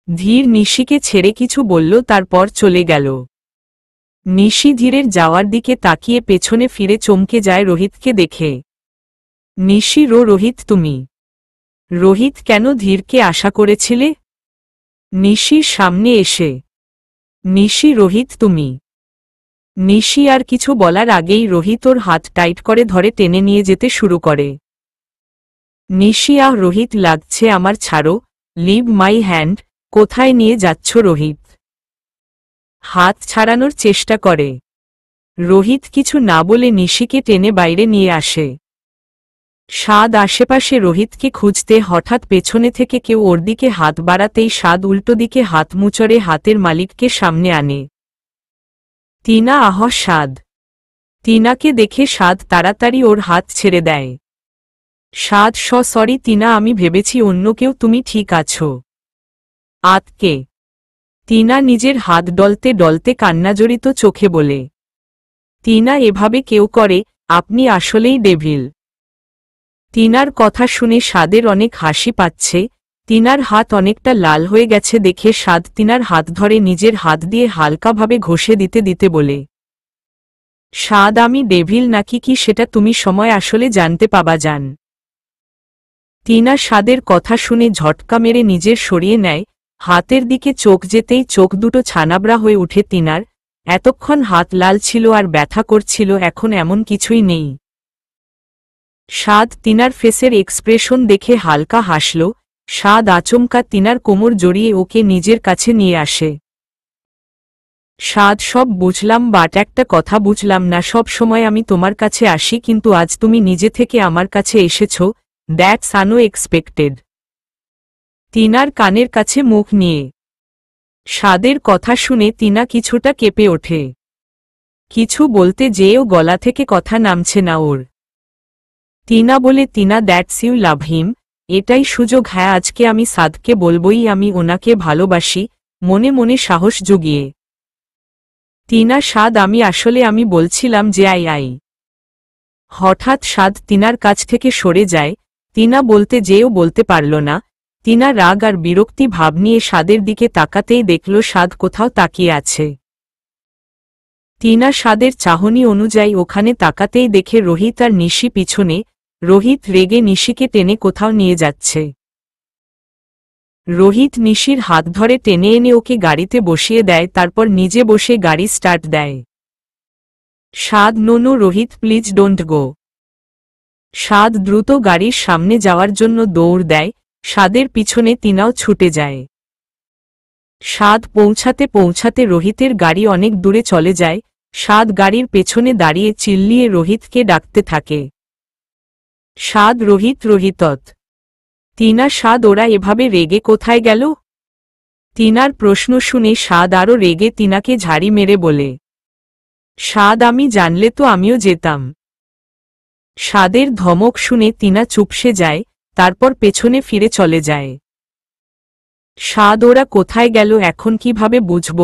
ধীর নিশিকে ছেড়ে কিছু বলল, তারপর চলে গেল। নিশি ধীরের যাওয়ার দিকে তাকিয়ে পেছনে ফিরে চমকে যায় রোহিতকে দেখে। নিশি, রোহিত তুমি? রোহিত, কেন ধীরকে আশা করেছিলে? নিশির সামনে এসে। নিশি, রোহিত তুমি? নিশি আর কিছু বলার আগেই রোহিত ওর হাত টাইট করে ধরে টেনে নিয়ে যেতে শুরু করে। নিশি, আহ রোহিত, লাগছে আমার, ছাড়ো, লিভ মাই হ্যান্ড। কোথায় নিয়ে যাচ্ছ রোহিত? হাত ছাড়ানোর চেষ্টা করে। রোহিত কিছু না বলে নিশিকে টেনে বাইরে নিয়ে আসে। সাদ আশেপাশে রোহিতকে খুঁজতে হঠাৎ পেছনে থেকে কেউ ওর দিকে হাত বাড়াতেই সাদ উল্টো দিকে হাত মুচড়ে হাতের মালিককে সামনে আনে। টিনা, আহ সাদ। টিনাকে দেখে সাদ তাড়াতাড়ি ওর হাত ছেড়ে দেয়। সাদ, সরি টিনা, আমি ভেবেছি অন্য কেউ, তুমি ঠিক আছো? আতকে। টিনা নিজের হাত ডলতে ডলতে কান্নাজড়িত চোখে বলে। টিনা, এভাবে কেউ করে? আপনি আসলেই ডেভিল। টিনার কথা শুনে সাদের অনেক হাসি পাচ্ছে। টিনার হাত অনেকটা লাল হয়ে গেছে দেখে সাদ টিনার হাত ধরে নিজের হাত দিয়ে হালকাভাবে ঘষে দিতে দিতে বলে, সাদ, আমি ডেভিল নাকি কি সেটা তুমি সময় আসলে জানতে পাবা যান। টিনা সাদের কথা শুনে ঝটকা মেরে নিজের সরিয়ে নেয়। হাতের দিকে চোখ যেতেই চোখ দুটো ছানাবড়া হয়ে উঠে টিনার। এতক্ষণ হাত লাল ছিল আর ব্যথা করছিল, এখন এমন কিছুই নেই। সাদ টিনার ফেসের এক্সপ্রেশন দেখে হালকা হাসল। সাদ আচমকা টিনার কোমর জড়িয়ে ওকে নিজের কাছে নিয়ে আসে। সাদ, সব বুঝলাম, বাট একটা কথা বুঝলাম না, সব সময় আমি তোমার কাছে আসি কিন্তু আজ তুমি নিজে থেকে আমার কাছে এসেছ, দ্যাটস আনএক্সপেক্টেড। টিনার কানের কাছে মুখ নিয়ে। সাদের কথা শুনে টিনা কিছুটা কেঁপে ওঠে। কিছু বলতে যেয়েও গলা থেকে কথা নামছে না ওর। টিনা বলে, টিনা, দ্যাটস ইউ লাভ হিম, এটাই সুযোগ। হ্যাঁ, আজকে আমি সাদকে বলবই আমি ওনাকে ভালোবাসি, মনে মনে সাহস জুগিয়ে। টিনা, সাদ, আমি বলছিলাম যে আই। হঠাৎ সাদ টিনার কাছ থেকে সরে যায়। টিনা বলতে যেও বলতে পারল না। টিনা রাগ আর বিরক্তি ভাব নিয়ে সাদের দিকে তাকাতেই দেখল সাদ কোথাও তাকিয়ে আছে। টিনা সাদের চাহনি অনুযায়ী ওখানে তাকাতেই দেখে রোহিত আর নিশি পিছনে। রোহিত রেগে নিশিকে টেনে কোথাও নিয়ে যাচ্ছে। রোহিত নিশির হাত ধরে টেনে এনে ওকে গাড়িতে বসিয়ে দেয়, তারপর নিজে বসে গাড়ি স্টার্ট দেয়। Saad, no Rohit, please don't go. Saad দ্রুত গাড়ির সামনে যাওয়ার জন্য দৌড় দেয়। সাদের পিছনে টিনাও ছুটে যায়। সাদ পৌঁছাতে পৌঁছাতে রোহিতের গাড়ি অনেক দূরে চলে যায়। সাদ গাড়ির পেছনে দাঁড়িয়ে চিল্লিয়ে রোহিতকে ডাকতে থাকে। সাদ, রোহিত, রোহিতত। টিনা, সাদ, ওরা এভাবে রেগে কোথায় গেল? টিনার প্রশ্ন শুনে সাদ আরও রেগে টিনাকে ঝাড়ি মেরে বলে, সাদ, আমি জানলে তো আমিও যেতাম। সাদের ধমক শুনে টিনা চুপসে যায়, তারপর পেছনে ফিরে চলে যায়। সাদ ওরা কোথায় গেল এখন কিভাবে বুঝব?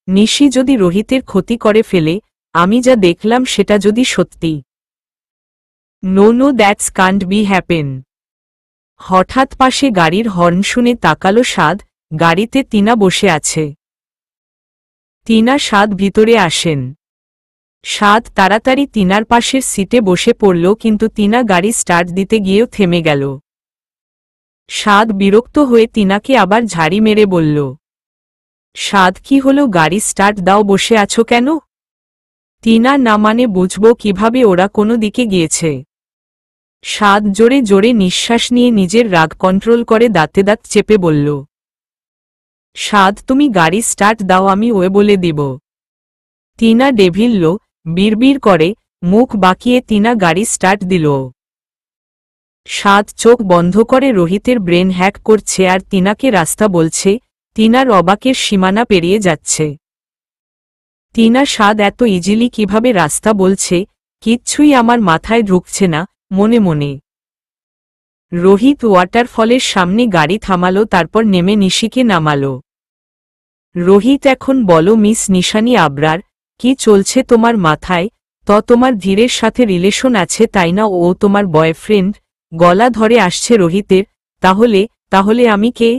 নিশি যদি রোহিতের ক্ষতি করে ফেলে, আমি যা দেখলাম সেটা যদি সত্যি। No no, that's can't be happen. হঠাৎ পাশে গাড়ির হর্ন শুনে তাকালো সাদ। গাড়িতে টিনা বসে আছে। টিনা সাদ ভিতরে আসেন। সাদ তাড়াতাড়ি টিনার পাশের সিটে বসে পড়ল, কিন্তু টিনা গাড়ি স্টার্ট দিতে গিয়েও থেমে গেল। সাদ বিরক্ত হয়ে টিনাকে আবার ঝাড়ি মেরে বলল, সাদ কি হলো, গাড়ি স্টার্ট দাও, বসে আছো কেন? টিনা না মানে বুঝব কিভাবে ওরা কোনো দিকে গিয়েছে। সাদ জোরে জোরে নিঃশ্বাস নিয়ে নিজের রাগ কন্ট্রোল করে দাঁতে দাঁত চেপে বলল, সাদ তুমি গাড়ি স্টার্ট দাও, আমি ওয়ে বলে দিব। টিনা ডেভিল্ল বিড়বিড় করে, মুখ বাঁকিয়ে টিনা গাড়ি স্টার্ট দিল। সাদ চোখ বন্ধ করে রোহিতের ব্রেন হ্যাক করছে আর টিনাকে রাস্তা বলছে। টিনার অবাকের সীমানা পেরিয়ে যাচ্ছে। টিনা সাদ এত ইজিলি কিভাবে রাস্তা বলছে, কিচ্ছুই আমার মাথায় ঢুকছে না। মনে মনে রোহিত ওয়াটারফলের সামনে গাড়ি থামালো, তারপর নেমে নিশিকে নামালো। রোহিত এখন বলো মিস নিশানি আবরার, কি চলছে তোমার মাথায়? তোমার ধীরের সাথে রিলেশন আছে তাই না? ও তোমার বয়ফ্রেন্ড? গলা ধরে আসছে রোহিতের। তাহলে আমি কে?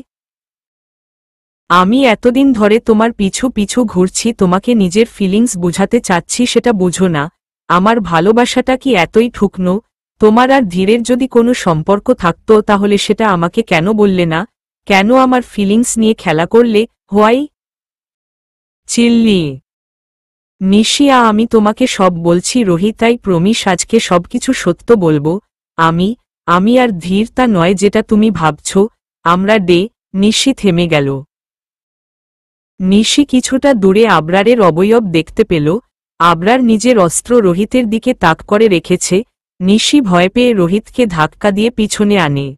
আমি এতদিন ধরে তোমার পিছু পিছু ঘুরছি, তোমাকে নিজের ফিলিংস বুঝাতে চাচ্ছি, সেটা বুঝো না? আমার ভালোবাসাটা কি এতই ঠুকনো? তোমার আর ধীরের যদি কোনো সম্পর্ক থাকতো তাহলে সেটা আমাকে কেন বললে না? কেন আমার ফিলিংস নিয়ে খেলা করলে? হোয়াই? চিল্লি নিশিয়া, আমি তোমাকে সব বলছি রোহিত, তাই প্রমিস আজকে সবকিছু সত্য বলবো। আমি আর ধীর তা নয় যেটা তুমি ভাবছ। আমরা নিশি থেমে গেল। নিশি কিছুটা দূরে আবরারের অবয়ব দেখতে পেল। আবরার নিজের অস্ত্র রোহিতের দিকে তাক করে রেখেছে। নিশি ভয় পেয়ে রোহিতকে ধাক্কা দিয়ে পিছনে আনে।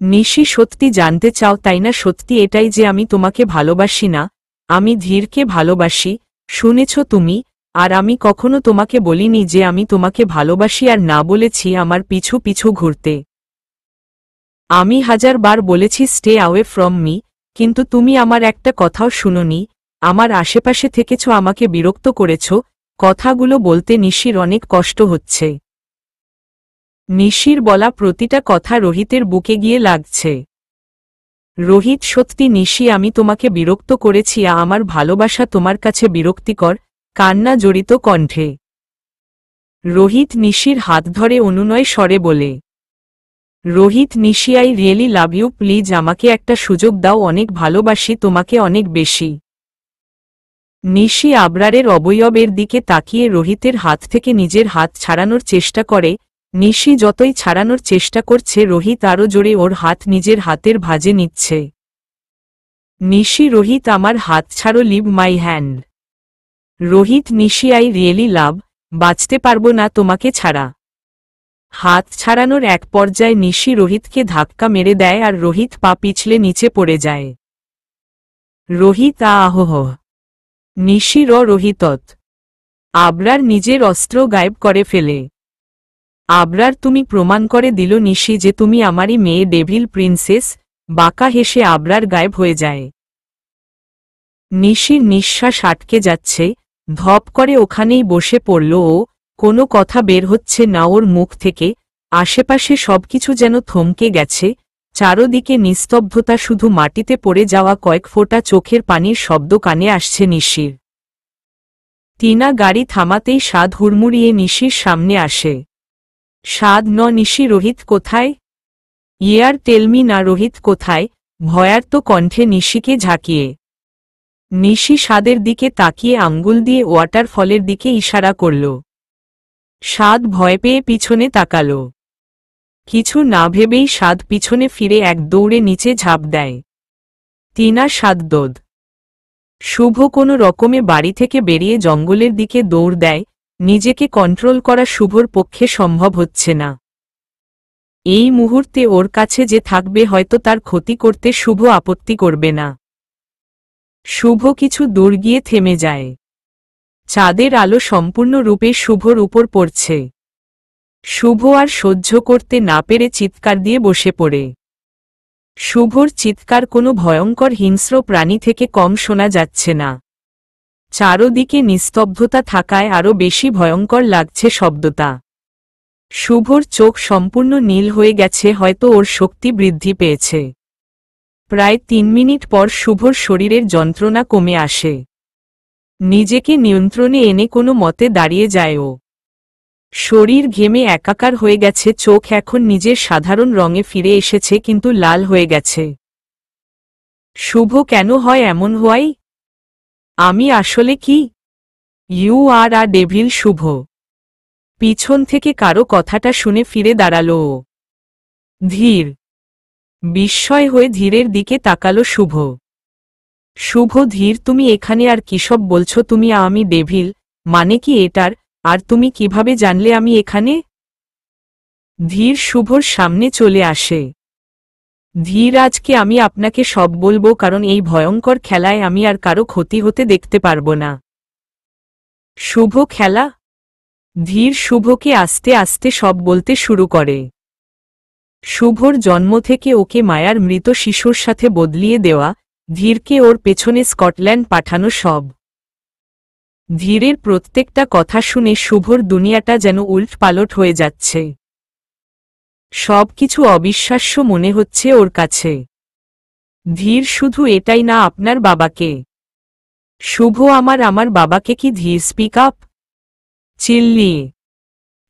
নিশি, সত্যি জানতে চাও তাই না? সত্যি এটাই যে আমি তোমাকে ভালোবাসি না? আমি ধীরকে ভালোবাসি, শুনেছ তুমি? আর আমি কখনো তোমাকে বলিনি যে আমি তোমাকে ভালোবাসি, আর না বলেছি আমার পিছু পিছু ঘুরতে। আমি 1000 বার বলেছি স্টে অ্যাওয়ে ফ্রম মি, কিন্তু তুমি আমার একটা কথাও শুনোনি। আমার আশেপাশে থেকেছ, আমাকে বিরক্ত করেছ। কথাগুলো বলতে নিশির অনেক কষ্ট হচ্ছে। নিশির বলা প্রতিটা কথা রোহিতের বুকে গিয়ে লাগছে। রোহিত, সত্যি নিশি আমি তোমাকে বিরক্ত করেছি? আমার ভালোবাসা তোমার কাছে বিরক্তিকর? কান্না জড়িত কণ্ঠে রোহিত নিশির হাত ধরে অনুনয় স্বরে বলে, Rohit Nishi, I really love you, please আমাকে একটা সুযোগ দাও, অনেক ভালোবাসি তোমাকে, অনেক বেশি। নিশি আবরারের অবয়বের দিকে তাকিয়ে রোহিতের হাত থেকে নিজের হাত ছাড়ানোর চেষ্টা করে। নিশি যতই ছাড়ানোর চেষ্টা করছে, রোহিত আরও জোরে ওর হাত নিজের হাতের ভাঁজে নিচ্ছে। নিশি, রোহিত আমার হাত ছাড়ো, leave my hand. Rohit Nishi, I really love, বাঁচতে পারবো না তোমাকে ছাড়া। হাত ছাড়ানোর এক পর্যায়ে নিশি রোহিতকে ধাক্কা মেরে দেয় আর রোহিত পা পিছলে নিচে পড়ে যায়। রোহিত আহহ। নিশি রোহিতত। আবরার নিজের অস্ত্র গায়েব করে ফেলে। আবরার, তুমি প্রমাণ করে দিল নিশি যে তুমি আমারই মেয়ে, ডেভিল প্রিন্সেস। বাঁকা হেসে আবরার গায়েব হয়ে যায়। নিশির নিঃশ্বাস আটকে যাচ্ছে। ধপ করে ওখানেই বসে পড়ল ও। কোনো কথা বের হচ্ছে না ওর মুখ থেকে। আশেপাশে সবকিছু যেন থমকে গেছে। চারদিকে নিস্তব্ধতা, শুধু মাটিতে পড়ে যাওয়া কয়েক ফোঁটা চোখের পানির শব্দ কানে আসছে নিশির। টিনা গাড়ি থামাতেই সাদ হুড়মুড়িয়ে নিশির সামনে আসে। সাদ, নিশি, রোহিত কোথায়? ইয়ার টেলমি না, রোহিত কোথায়? ভয়ার্ত কণ্ঠে নিশিকে ঝাঁকিয়ে নিশি সাদের দিকে তাকিয়ে আঙ্গুল দিয়ে ওয়াটারফলের দিকে ইশারা করল। সাদ ভয় পেয়ে পিছনে তাকাল। কিছু না ভেবেই সাদ পিছনে ফিরে এক দৌড়ে নিচে ঝাঁপ দেয়। টিনা সাদদোদ। শুভ কোনো রকমে বাড়ি থেকে বেরিয়ে জঙ্গলের দিকে দৌড় দেয়। নিজেকে কন্ট্রোল করা শুভর পক্ষে সম্ভব হচ্ছে না। এই মুহূর্তে ওর কাছে যে থাকবে হয়তো তার ক্ষতি করতে শুভ আপত্তি করবে না। শুভ কিছু দূর গিয়ে থেমে যায়। চাঁদের আলো সম্পূর্ণরূপে শুভর উপর পড়ছে। শুভ আর সহ্য করতে না পেরে চিৎকার দিয়ে বসে পড়ে। শুভর চিৎকার কোনো ভয়ঙ্কর হিংস্র প্রাণী থেকে কম শোনা যাচ্ছে না। চারদিকে নিস্তব্ধতা থাকায় আরও বেশি ভয়ঙ্কর লাগছে শব্দটা। শুভর চোখ সম্পূর্ণ নীল হয়ে গেছে, হয়তো ওর শক্তি বৃদ্ধি পেয়েছে। প্রায় 3 মিনিট পর শুভর শরীরের যন্ত্রণা কমে আসে। নিজেকে নিয়ন্ত্রণে এনে কোনো মতে দাঁড়িয়ে যায় ও। শরীর ঘেমে একাকার হয়ে গেছে, চোখ এখন নিজের সাধারণ রঙে ফিরে এসেছে, কিন্তু লাল হয়ে গেছে। শুভ কেন হয় এমন হয়? আমি আসলে কি? ইউ আর আ ডেভিল শুভ। পিছন থেকে কারো কথাটা শুনে ফিরে দাঁড়ালো ও। ধীর। বিস্ময় হয়ে ধীরের দিকে তাকালো শুভ। শুভ, ধীর, তুমি এখানে আর কিসব বলছো? আমি ডেভিল মানে কি এটার? আর তুমি কিভাবে জানলে আমি এখানে? ধীর শুভর সামনে চলে আসে। ধীর, আজকে আমি আপনাকে সব বলবো, কারণ এই ভয়ঙ্কর খেলায় আমি আর কারো ক্ষতি হতে দেখতে পারবো না। শুভ, খেলা? ধীর শুভকে আস্তে আস্তে সব বলতে শুরু করে। শুভর জন্ম থেকে ওকে মায়ার মৃত শিশুর সাথে বদলিয়ে দেওয়া, ধীরকে ওর পেছনে স্কটল্যান্ড পাঠানো সব। ধীরের প্রত্যেকটা কথা শুনে শুভর দুনিয়াটা যেন উল্টপালট হয়ে যাচ্ছে। সবকিছু অবিশ্বাস্য মনে হচ্ছে ওর কাছে। ধীর, শুধু এটাই না, আপনার বাবাকে। শুভ, আমার বাবাকে কি? ধীর, স্পিক আপ। চিল্লিয়ে।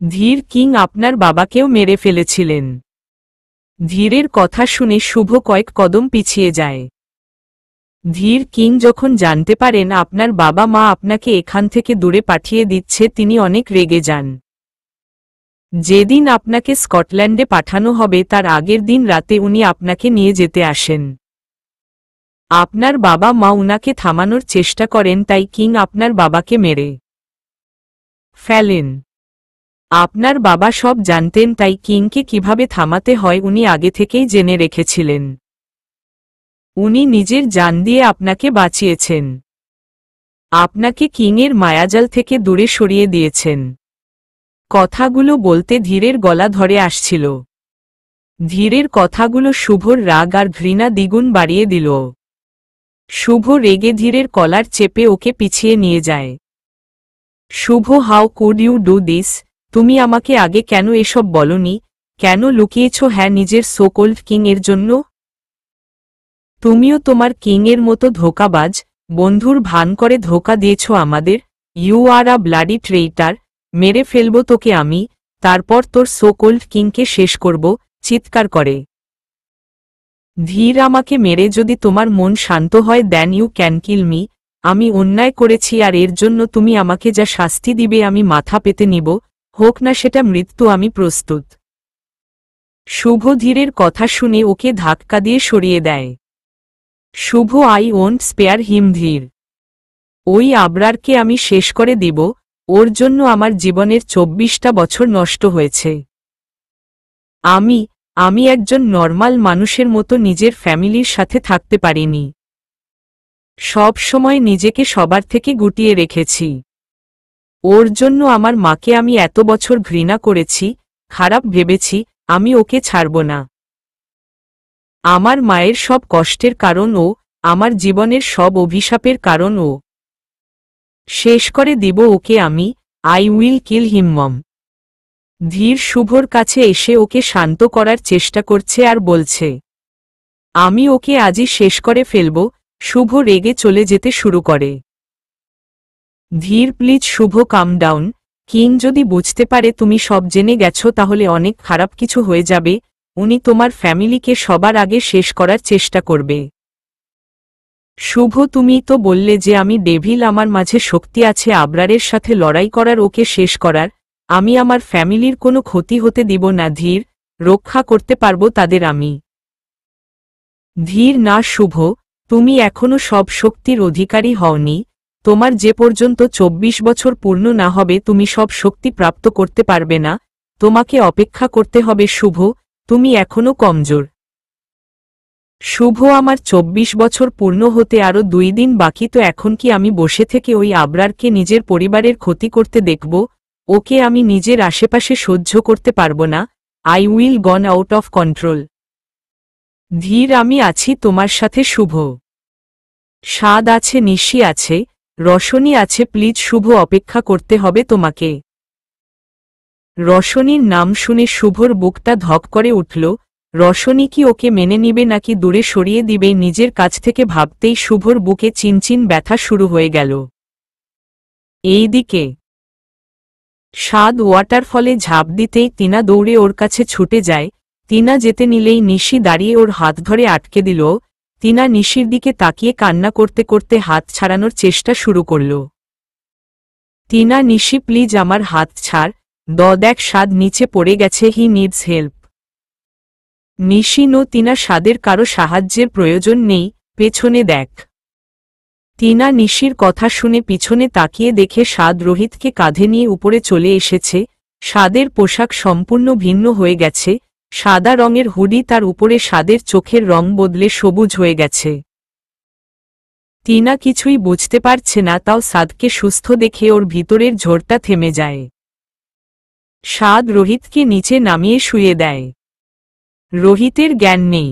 ধীর, কিং আপনার বাবাকেও মেরে ফেলেছিলেন। ধীরের কথা শুনে শুভ কয়েক কদম পিছিয়ে যায়। ধীর, কিং যখন জানতে পারেন আপনার বাবা মা আপনাকে এখান থেকে দূরে পাঠিয়ে দিচ্ছে, তিনি অনেক রেগে যান। যেদিন আপনাকে স্কটল্যান্ডে পাঠানো হবে তার আগের দিন রাতে উনি আপনাকে নিয়ে যেতে আসেন। আপনার বাবা মা উনাকে থামানোর চেষ্টা করেন, তাই কিং আপনার বাবাকে মেরে ফেলেন। আপনার বাবা সব জানতেন, তাই কিংকে কিভাবে থামাতে হয় উনি আগে থেকেই জেনে রেখেছিলেন। উনি নিজের জান দিয়ে আপনাকে বাঁচিয়েছেন। আপনাকে কিংয়ের মায়াজাল থেকে দূরে সরিয়ে দিয়েছেন। কথাগুলো বলতে ধীরের গলা ধরে আসছিল। ধীরের কথাগুলো শুভর রাগ আর ঘৃণা দ্বিগুণ বাড়িয়ে দিল। শুভ রেগে ধীরের কলার চেপে ওকে পিছিয়ে নিয়ে যায়। Shubh, how could you do this? তুমি আমাকে আগে কেন এসব বলনি? কেন লুকিয়েছ? হ্যাঁ, নিজের সোকোল্ড কিং এর জন্য? তুমিও তোমার কিং এর মতো ধোঁকাবাজ বন্ধুর ভান করে ধোঁকা দিয়েছ আমাদের। You are a bloody traitor. মেরে ফেলবো তোকে আমি, তারপর তোর সোকোল্ড কিংকে শেষ করব। চিৎকার করে ধীর, আমাকে মেরে যদি তোমার মন শান্ত হয়, then you can kill me. আমি অন্যায় করেছি, আর এর জন্য তুমি আমাকে যা শাস্তি দিবে আমি মাথা পেতে নিব, হোক না সেটা মৃত্যু, আমি প্রস্তুত। শুভ ধীরের কথা শুনে ওকে ধাক্কা দিয়ে সরিয়ে দেয়। শুভ, আই ওন্ট স্পেয়ার হিম। ধীর, ওই আবরারকে আমি শেষ করে দিব। ওর জন্য আমার জীবনের 24টা বছর নষ্ট হয়েছে। আমি একজন নরমাল মানুষের মতো নিজের ফ্যামিলির সাথে থাকতে পারিনি। সব সময় নিজেকে সবার থেকে গুটিয়ে রেখেছি। ওর জন্য আমার মাকে আমি এত বছর ঘৃণা করেছি, খারাপ ভেবেছি। আমি ওকে ছাড়ব না। আমার মায়ের সব কষ্টের কারণ ও, আমার জীবনের সব অভিশাপের কারণ ও। শেষ করে দিব ওকে আমি। আই উইল কিল হিম মম। ধীর শুভর কাছে এসে ওকে শান্ত করার চেষ্টা করছে আর বলছে, আমি ওকে আজই শেষ করে ফেলব। শুভ রেগে চলে যেতে শুরু করে। ধীর, please Shubh, come down. King যদি বুঝতে পারে তুমি সব জেনে গেছো তাহলে অনেক খারাপ কিছু হয়ে যাবে। উনি তোমার ফ্যামিলিকে সবার আগে শেষ করার চেষ্টা করবে। শুভ, তুমি তো বললে যে আমি ডেভিল, আমার মাঝে শক্তি আছে আবরারের সাথে লড়াই করার, ওকে শেষ করার। আমি আমার ফ্যামিলির কোনো ক্ষতি হতে দিব না। ধীর, রক্ষা করতে পারবো তাদের আমি। ধীর, না শুভ, তুমি এখনো সব শক্তির অধিকারী হওনি। তোমার যে পর্যন্ত 24 বছর পূর্ণ না হবে তুমি সব শক্তি প্রাপ্ত করতে পারবে না। তোমাকে অপেক্ষা করতে হবে শুভ, তুমি এখনো কমজোর। শুভ, আমার 24 বছর পূর্ণ হতে আরও 2 দিন বাকি, তো এখন কি আমি বসে থেকে ওই আবরারকে নিজের পরিবারের ক্ষতি করতে দেখব? ওকে আমি নিজের আশেপাশে সহ্য করতে পারবো না। I will gone out of control. ধীর আমি আছি তোমার সাথে শুভ। স্বাদ আছে, নিশি আছে, রসনী আছে, প্লিজ শুভ অপেক্ষা করতে হবে তোমাকে। রসনীর নাম শুনে শুভর বুকটা ধক করে উঠল। রসনী কি ওকে মেনে নিবে নাকি দূরে সরিয়ে দিবে নিজের কাছ থেকে ভাবতেই শুভর বুকে চিনচিন ব্যথা শুরু হয়ে গেল। এইদিকে স্বাদ ওয়াটারফলে ঝাঁপ দিতেই টিনা দৌড়ে ওর কাছে ছুটে যায়। টিনা যেতে নিলেই নিশি দাঁড়িয়ে ওর হাত ধরে আটকে দিল। টিনা নিশির দিকে তাকিয়ে কান্না করতে করতে হাত ছাড়ানোর চেষ্টা শুরু করল। টিনা, নিশি প্লিজ আমার হাত ছাড়, দেখ স্বাদ নিচে পড়ে গেছে, he needs help. Nishi, no Tina, স্বাদের কারো সাহায্যের প্রয়োজন নেই, পেছনে দেখ। টিনা নিশির কথা শুনে পিছনে তাকিয়ে দেখে স্বাদ রোহিতকে কাঁধে নিয়ে উপরে চলে এসেছে। স্বাদের পোশাক সম্পূর্ণ ভিন্ন হয়ে গেছে, সাদা রঙের হুডি, তার উপরে স্বাদের চোখের রং বদলে সবুজ হয়ে গেছে। টিনা কিছুই বুঝতে পারছে না, তাও স্বাদকে সুস্থ দেখে ওর ভিতরের ঝড়টা থেমে যায়। স্বাদ রোহিতকে নিচে নামিয়ে শুয়ে দেয়। রোহিতের জ্ঞান নেই।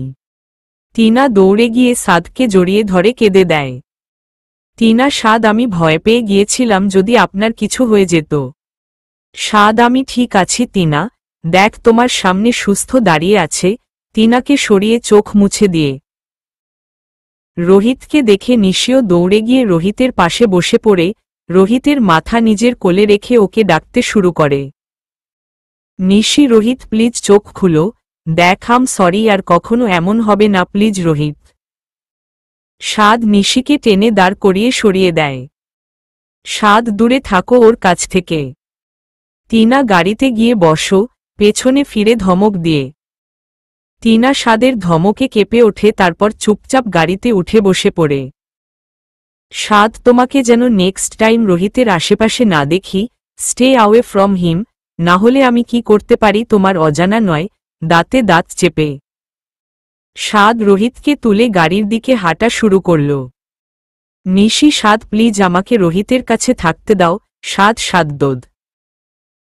টিনা দৌড়ে গিয়ে স্বাদকে জড়িয়ে ধরে কেঁদে দেয়। টিনা, স্বাদ আমি ভয় পেয়ে গিয়েছিলাম যদি আপনার কিছু হয়ে যেত। স্বাদ, আমি ঠিক আছি টিনা, দেখ তোমার সামনে সুস্থ দাঁড়িয়ে আছে। টিনাকে সরিয়ে চোখ মুছে দিয়ে রোহিতকে দেখে নিশিও দৌড়ে গিয়ে রোহিতের পাশে বসে পড়ে রোহিতের মাথা নিজের কোলে রেখে ওকে ডাকতে শুরু করে। নিশি, রোহিত প্লিজ চোখ খুলো, দেখ আম সরি, আর কখনো এমন হবে না প্লিজ রোহিত। স্বাদ নিশিকে টেনে দাঁড় করিয়ে সরিয়ে দেয়। স্বাদ, দূরে থাকো ওর কাছ থেকে। টিনা, গাড়িতে গিয়ে বসো, পেছনে ফিরে ধমক দিয়ে। টিনা স্বাদের ধমকে কেঁপে ওঠে, তারপর চুপচাপ গাড়িতে উঠে বসে পড়ে। স্বাদ, তোমাকে যেন নেক্সট টাইম রোহিতের আশেপাশে না দেখি, স্টে অ্যাওয়ে ফ্রম হিম, না হলে আমি কি করতে পারি তোমার অজানা নয়। দাঁতে দাঁত চেপে স্বাদ রোহিতকে তুলে গাড়ির দিকে হাঁটা শুরু করল। নিশি, স্বাদ প্লিজ আমাকে রোহিতের কাছে থাকতে দাও। স্বাদ।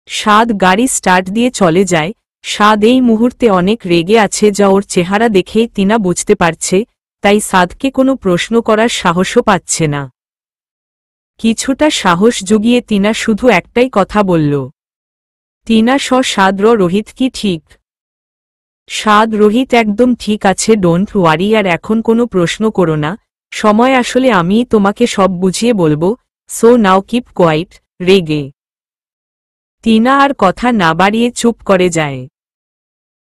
স্বাদ গাড়ি স্টার্ট দিয়ে চলে যায়। স্বাদ এই মুহূর্তে অনেক রেগে আছে, যা ওর চেহারা দেখেই টিনা বুঝতে পারছে, তাই স্বাদকে কোনো প্রশ্ন করার সাহসও পাচ্ছে না। কিছুটা সাহস জুগিয়ে টিনা শুধু একটাই কথা বলল, টিনা, স্বাদ রোহিত কি ঠিক? স্বাদ, রোহিত একদম ঠিক আছে, ডোন্ট ওয়ারি, আর এখন কোনো প্রশ্ন করো না, সময় আসলে আমিই তোমাকে সব বুঝিয়ে বলবো, সো নাও কিপ কোয়াইট। রেগে টিনা আর কথা না বাড়িয়ে চুপ করে যায়।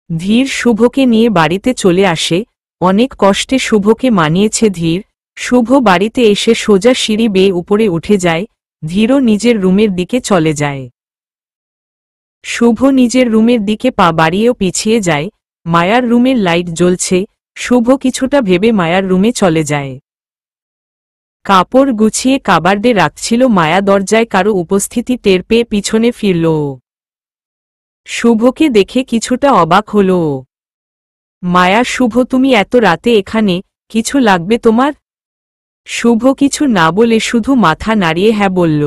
ধীর শুভকে নিয়ে বাড়িতে চলে আসে। অনেক কষ্টে শুভকে মানিয়েছে ধীর। শুভ বাড়িতে এসে সোজা সিঁড়ি বেয়ে উপরে উঠে যায়। ধীরও নিজের রুমের দিকে চলে যায়। শুভ নিজের রুমের দিকে পা বাড়িয়েও পিছিয়ে যায়। মায়ার রুমের লাইট জ্বলছে। শুভ কিছুটা ভেবে মায়ার রুমে চলে যায়। কাপড় গুছিয়ে কাবার্ডে রাখছিল মায়া, দরজায় কারো উপস্থিতি টের পেয়ে পিছনে ফিরল। শুভকে দেখে কিছুটা অবাক হল। মায়া, শুভ তুমি এত রাতে এখানে, কিছু লাগবে তোমার? শুভ কিছু না বলে শুধু মাথা নাড়িয়ে হ্যাঁ বলল।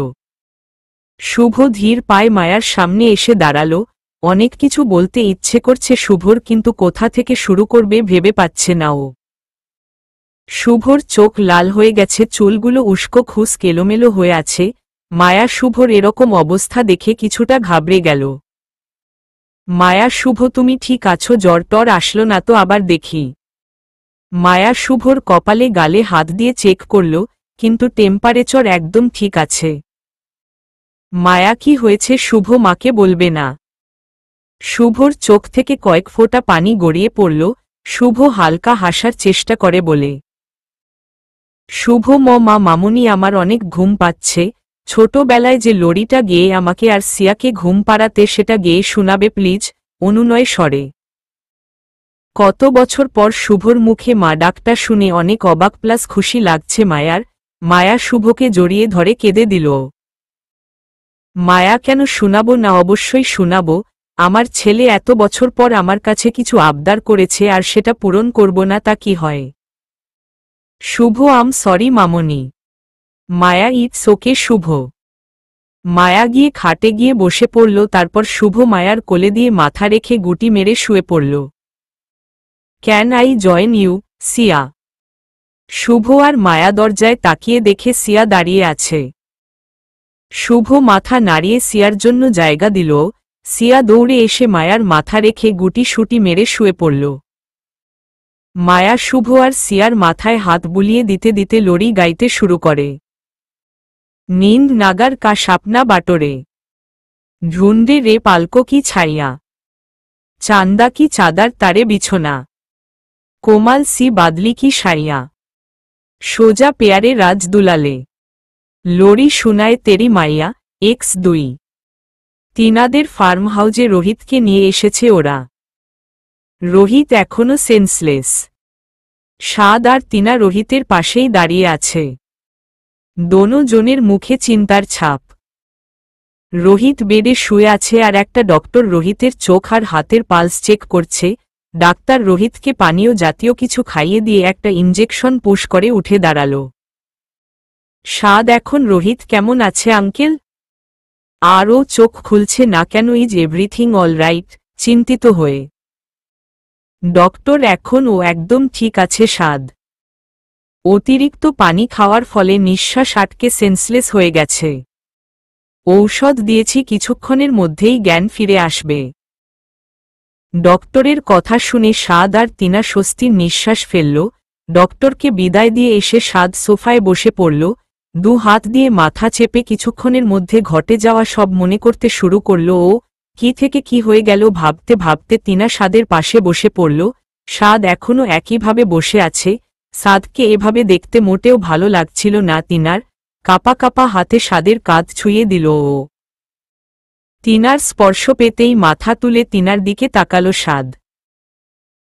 শুভ ধীর পায়ে মায়ার সামনে এসে দাঁড়াল। অনেক কিছু বলতে ইচ্ছে করছে শুভর, কিন্তু কোথা থেকে শুরু করবে ভেবে পাচ্ছে না ও। শুভর চোখ লাল হয়ে গেছে, চুলগুলো উস্কো খুস এলোমেলো হয়ে আছে। মায়া শুভর এরকম অবস্থা দেখে কিছুটা ঘাবড়ে গেল। মায়া, শুভ তুমি ঠিক আছো? জ্বর টর আসলো না তো আবার দেখি? মায়া শুভর কপালে গালে হাত দিয়ে চেক করল, কিন্তু টেম্পারেচার একদম ঠিক আছে। মায়া, কি হয়েছে শুভ, মাকে বলবে না? শুভর চোখ থেকে কয়েক ফোঁটা পানি গড়িয়ে পড়ল। শুভ হালকা হাসার চেষ্টা করে বলে, শুভ মা মামুনি, আমার অনেক ঘুম পাচ্ছে। ছোটবেলায় যে লড়িটা গেয়ে আমাকে আর সিয়াকে ঘুম পাড়াতে, সেটা গেয়ে শোনাবে প্লিজ, অনুনয় স্বরে। কত বছর পর শুভর মুখে মা ডাকটা শুনে অনেক অবাক প্লাস খুশি লাগছে মায়ার। মায়া শুভকে জড়িয়ে ধরে কেঁদে দিল। মায়া, কেন শোনাবো না, অবশ্যই শোনাবো। আমার ছেলে এত বছর পর আমার কাছে কিছু আবদার করেছে, আর সেটা পূরণ করব না তা কি হয়? শুভ, আম sorry Mamoni. Maya, it's okay শুভ। মায়া গিয়ে খাটে গিয়ে বসে পড়ল, তারপর শুভ মায়ার কোলে দিয়ে মাথা রেখে গুটি মেরে শুয়ে পড়ল। ক্যান আই জয়েন ইউ, সিয়া? শুভ আর মায়া দরজায় তাকিয়ে দেখে সিয়া দাঁড়িয়ে আছে। শুভ মাথা নাড়িয়ে সিয়ার জন্য জায়গা দিল। সিয়া দৌড়ে এসে মায়ার মাথা রেখে গুটি সুটি মেরে শুয়ে পড়ল। মায়া শুভ আর সিয়ার মাথায় হাত বুলিয়ে দিতে দিতে লড়ি গাইতে শুরু করে। नींद नागर का सपना बाटोरे, ढूंढे रे पालको की छाइया, चांदा की चादर तारे बिछोना, कोमल सी बादली की शाइया, सोजा प्यारे राज दुलाले, लोरी शुनाए तेरी माइया। X2 তিনাদের ফার্ম হাউজে রোহিতকে নিয়ে এসেছে ওরা। রোহিত এখনো সেন্সলেস। সাদ আর তিনা রোহিতের পাশেই দাঁড়িয়ে আছে। দোনো জনের মুখে চিন্তার ছাপ। রোহিত বেডে শুয়ে আছে আর একটা ডক্টর রোহিতের চোখ আর হাতের পালস চেক করছে। ডাক্তার রোহিতকে পানীয় জাতীয় কিছু খাইয়ে দিয়ে একটা ইনজেকশন পুশ করে উঠে দাঁড়াল। সাদ এখন রোহিত কেমন আছে আঙ্কেল? আর ও চোখ খুলছে না কেন? Is everything all right? চিন্তিত হয়ে। ডক্টর এখন ও একদম ঠিক আছে সাদ। অতিরিক্ত পানি খাওয়ার ফলে নিঃশ্বাস আটকে সেন্সলেস হয়ে গেছে। ঔষধ দিয়েছি, কিছুক্ষণের মধ্যেই জ্ঞান ফিরে আসবে। ডক্টরের কথা শুনে সাদ আর তিনা স্বস্তির নিঃশ্বাস ফেলল। ডক্টরকে বিদায় দিয়ে এসে সাদ সোফায় বসে পড়ল। দু হাত দিয়ে মাথা চেপে কিছুক্ষণের মধ্যে ঘটে যাওয়া সব মনে করতে শুরু করল। ও কি থেকে কি হয়ে গেল ভাবতে ভাবতে তিনা সাদের পাশে বসে পড়ল। সাদ এখনও একইভাবে বসে আছে। সাদকে এভাবে দেখতে মোটেও ভালো লাগছিল না তিনার। কাপা কাপা হাতে সাদের কাঁধ ছুঁয়ে দিল ও। তিনার স্পর্শ পেতেই মাথা তুলে তিনার দিকে তাকালো সাদ।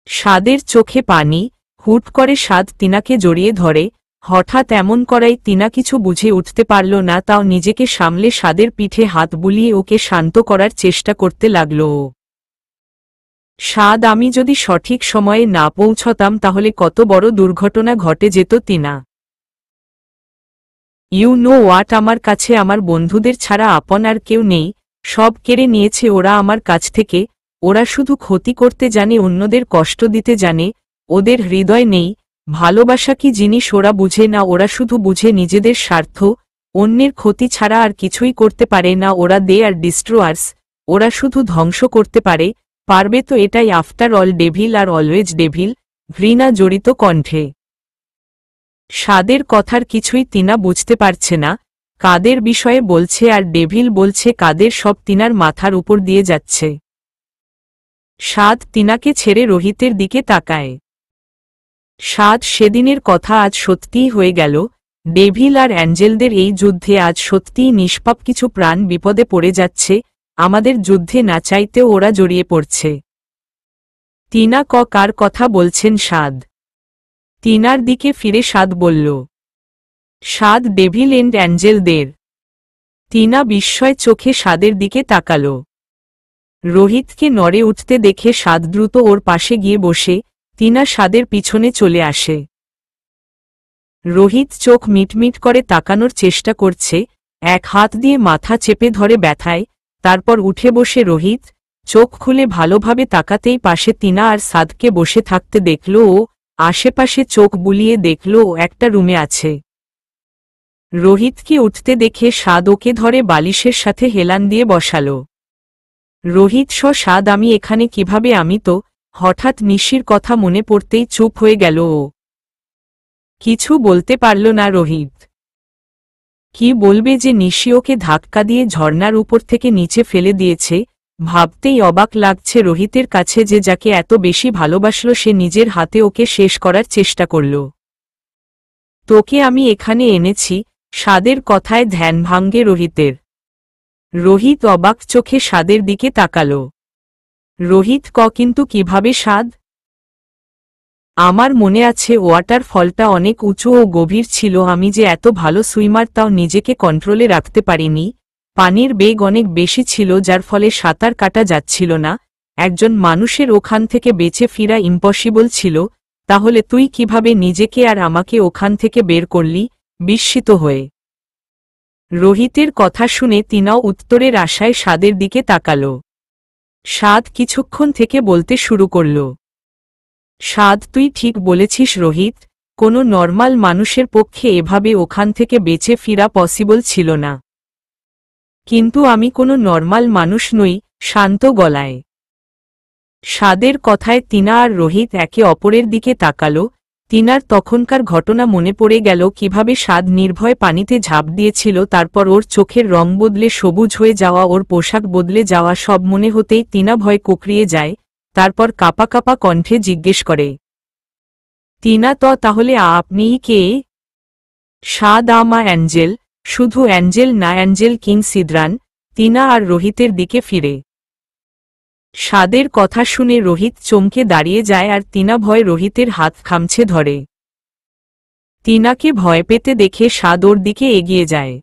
সাদের চোখে পানি। হুট করে সাদ তিনাকে জড়িয়ে ধরে। হঠাৎ এমন করাই তিনা কিছু বুঝে উঠতে পারল না, তাও নিজেকে সামলে সাদের পিঠে হাত বুলিয়ে ওকে শান্ত করার চেষ্টা করতে লাগল ও। সাদ, আমি যদি সঠিক সময়ে না পৌঁছতাম তাহলে কত বড় দুর্ঘটনা ঘটে যেত তিনা। ইউ নো হোয়াট, আমার কাছে আমার বন্ধুদের ছাড়া আপন আর কেউ নেই। সব কেড়ে নিয়েছে ওরা আমার কাছ থেকে। ওরা শুধু ক্ষতি করতে জানে, অন্যদের কষ্ট দিতে জানে। ওদের হৃদয় নেই। ভালোবাসা কি জিনিস ওরা বুঝে না। ওরা শুধু বুঝে নিজেদের স্বার্থ। অন্যের ক্ষতি ছাড়া আর কিছুই করতে পারে না ওরা। দে আর ডিস্ট্রয়ার্স। ওরা শুধু ধ্বংস করতে পারে। পারবে তো এটাই after all devil are always devil. ঘৃণা জড়িত কণ্ঠে। সাদের কথার কিছুই তিনা বুঝতে পারছে না। কাদের বিষয়ে বলছে আর ডেভিল বলছে কাদের, সব তিনার মাথার উপর দিয়ে যাচ্ছে। সাদ তিনাকে ছেড়ে রোহিতের দিকে তাকায়। সাদ, সেদিনের কথা আজ সত্যিই হয়ে গেল। ডেভিল আর অ্যাঞ্জেলদের এই যুদ্ধে আজ সত্যিই নিষ্পাপ কিছু প্রাণ বিপদে পড়ে যাচ্ছে। আমাদের যুদ্ধে না চাইতেও ওরা জড়িয়ে পড়ছে। তিনা কার কথা বলছেন সাদ? তিনার দিকে ফিরে সাদ বলল। সাদ, ডেভিল এন্ড অ্যাঞ্জেলদের। তিনা বিস্ময় চোখে সাদের দিকে তাকাল। রোহিতকে নড়ে উঠতে দেখে সাদ দ্রুত ওর পাশে গিয়ে বসে। তিনা সাদের পিছনে চলে আসে। রোহিত চোখ মিটমিট করে তাকানোর চেষ্টা করছে। এক হাত দিয়ে মাথা চেপে ধরে ব্যথায়। তারপর উঠে বসে রোহিত চোখ খুলে ভালোভাবে তাকাতেই পাশে তিনা আর সাদকে বসে থাকতে দেখল ও। আশেপাশে চোখ বুলিয়ে দেখল ও একটা রুমে আছে। রোহিতকে উঠতে দেখে সাদ ওকে ধরে বালিশের সাথে হেলান দিয়ে বসাল। রোহিত, সাদ, আমি এখানে কিভাবে? আমি তো। হঠাৎ নিশির কথা মনে পড়তেই চুপ হয়ে গেল ও। কিছু বলতে পারল না রোহিত। কি বলবে যে নিশি ওকে ধাক্কা দিয়ে ঝর্ণার উপর থেকে নিচে ফেলে দিয়েছে। ভাবতেই অবাক লাগছে রোহিতের কাছে যে যাকে এত বেশি ভালোবাসল সে নিজের হাতে ওকে শেষ করার চেষ্টা করল। তোকে আমি এখানে এনেছি। সাদের কথায় ধ্যান ভাঙ্গে রোহিতের। রোহিত অবাক চোখে সাদের দিকে তাকাল। রোহিত, কিন্তু কিভাবে সাদ? আমার মনে আছে ওয়াটার ফলটা অনেক উঁচু ও গভীর ছিল। আমি যে এত ভালো সুইমার তাও নিজেকে কন্ট্রোলে রাখতে পারিনি। পানির বেগ অনেক বেশি ছিল যার ফলে সাঁতার কাটা যাচ্ছিল না। একজন মানুষের ওখান থেকে বেঁচে ফিরা ইম্পসিবল ছিল। তাহলে তুই কিভাবে নিজেকে আর আমাকে ওখান থেকে বের করলি? বিস্মিত হয়ে রোহিতের কথা শুনে তিনাও উত্তরের আশায় সাদের দিকে তাকাল। সাদ কিছুক্ষণ থেকে বলতে শুরু করল। সাদ তুই ঠিক বলেছিস রোহিত, কোনো নর্মাল মানুষের পক্ষে এভাবে ওখান থেকে বেঁচে ফেরা পসিবল ছিল না। কিন্তু আমি কোনো নর্মাল মানুষ নই, শান্ত গলায়। সাদের কথায় টিনা আর রোহিত একে অপরের দিকে তাকালো। টিনার তখনকার ঘটনা মনে পড়ে গেল, কিভাবে সাদ নির্ভয় পানিতে ঝাঁপ দিয়েছিল, তারপর ওর চোখের রং বদলে সবুজ হয়ে যাওয়া, ওর পোশাক বদলে যাওয়া, সব মনে হতেই টিনা ভয় কুকড়িয়ে যায়। তারপর কাঁপা কাঁপা কণ্ঠে জিজ্ঞেস করে, টিনা তাহলে আপনিই কে? সাদ আমা অ্যাঞ্জেল, শুধু অ্যাঞ্জেল না, অ্যাঞ্জেল কিং সিদ্রান। টিনা আর রোহিতের দিকে ফিরে। সাদের কথা শুনে রোহিত চমকে দাঁড়িয়ে যায় আর টিনা ভয় রোহিতের হাত খামছে ধরে। টিনাকে ভয় পেতে দেখে সাদ ওর দিকে এগিয়ে যায়।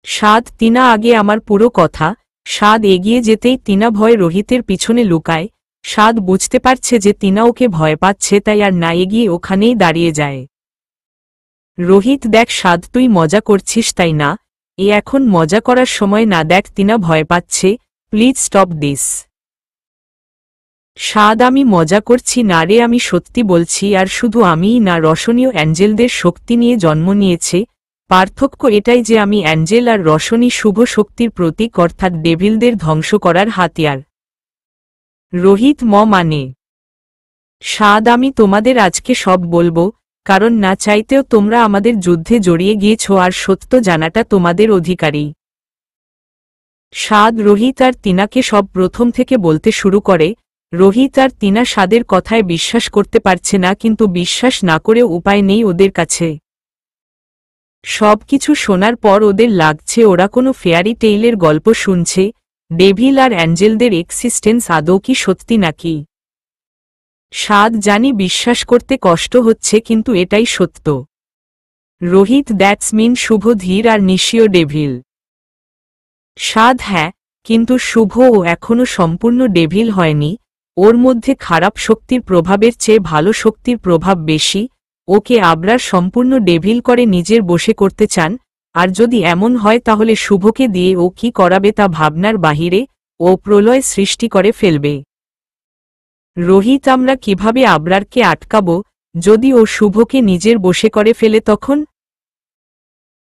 সাদ, টিনা আগে আমার পুরো কথা। সাদ এগিয়ে যেতেই টিনা ভয় রোহিতের পিছনে লুকায়। সাদ বুঝতে পারছে যে টিনা ওকে ভয় পাচ্ছে, তাই আর না এগিয়ে ওখানেই দাঁড়িয়ে যায়। রোহিত, দেখ সাদ, তুই মজা করছিস তাই না? এখন মজা করার সময় না, দেখ টিনা ভয় পাচ্ছে, প্লিজ স্টপ দিস। সাদ, আমি মজা করছি না রে, আমি সত্যি বলছি। আর শুধু আমিই না, রসনীয় অ্যাঞ্জেলদের শক্তি নিয়ে জন্ম নিয়েছে। পার্থক্য এটাই যে আমি অ্যাঞ্জেল আর রসনী শুভ শক্তির প্রতীক, অর্থাৎ ডেভিলদের ধ্বংস করার হাতিয়ার। রোহিত মানে? সাদ, আমি তোমাদের আজকে সব বলবো, কারণ না চাইতেও তোমরা আমাদের যুদ্ধে জড়িয়ে গিয়েছ আর সত্য জানাটা তোমাদের অধিকারী। সাদ রোহিত আর টিনাকে সব প্রথম থেকে বলতে শুরু করে। রোহিত আর টিনা সাদের কথায় বিশ্বাস করতে পারছে না, কিন্তু বিশ্বাস না করেও উপায় নেই ওদের কাছে। সবকিছু শোনার পর ওদের লাগছে ওরা কোনো ফেয়ারি টেইলের গল্প শুনছে। ডেভিল আর অ্যাঞ্জেলদের এক্সিস্টেন্স আদৌ কি সত্যি নাকি? সাদ, জানি বিশ্বাস করতে কষ্ট হচ্ছে, কিন্তু এটাই সত্য। রোহিত, দ্যাটস মিন শুভ, ধীর আর নিশীয় ডেভিল। সাদ, হ্যাঁ, কিন্তু শুভ ও এখনও সম্পূর্ণ ডেভিল হয়নি। ওর মধ্যে খারাপ শক্তির প্রভাবের চেয়ে ভালো শক্তির প্রভাব বেশি। ওকে আবরার সম্পূর্ণ ডেভিল করে নিজের বশে করতে চান। আর যদি এমন হয় তাহলে শুভকে দিয়ে ও কি করাবে তা ভাবনার বাহিরে। ও প্রলয় সৃষ্টি করে ফেলবে। রোহিত, আমরা কিভাবে আবরারকে আটকাব যদি ও শুভকে নিজের বশে করে ফেলে? তখন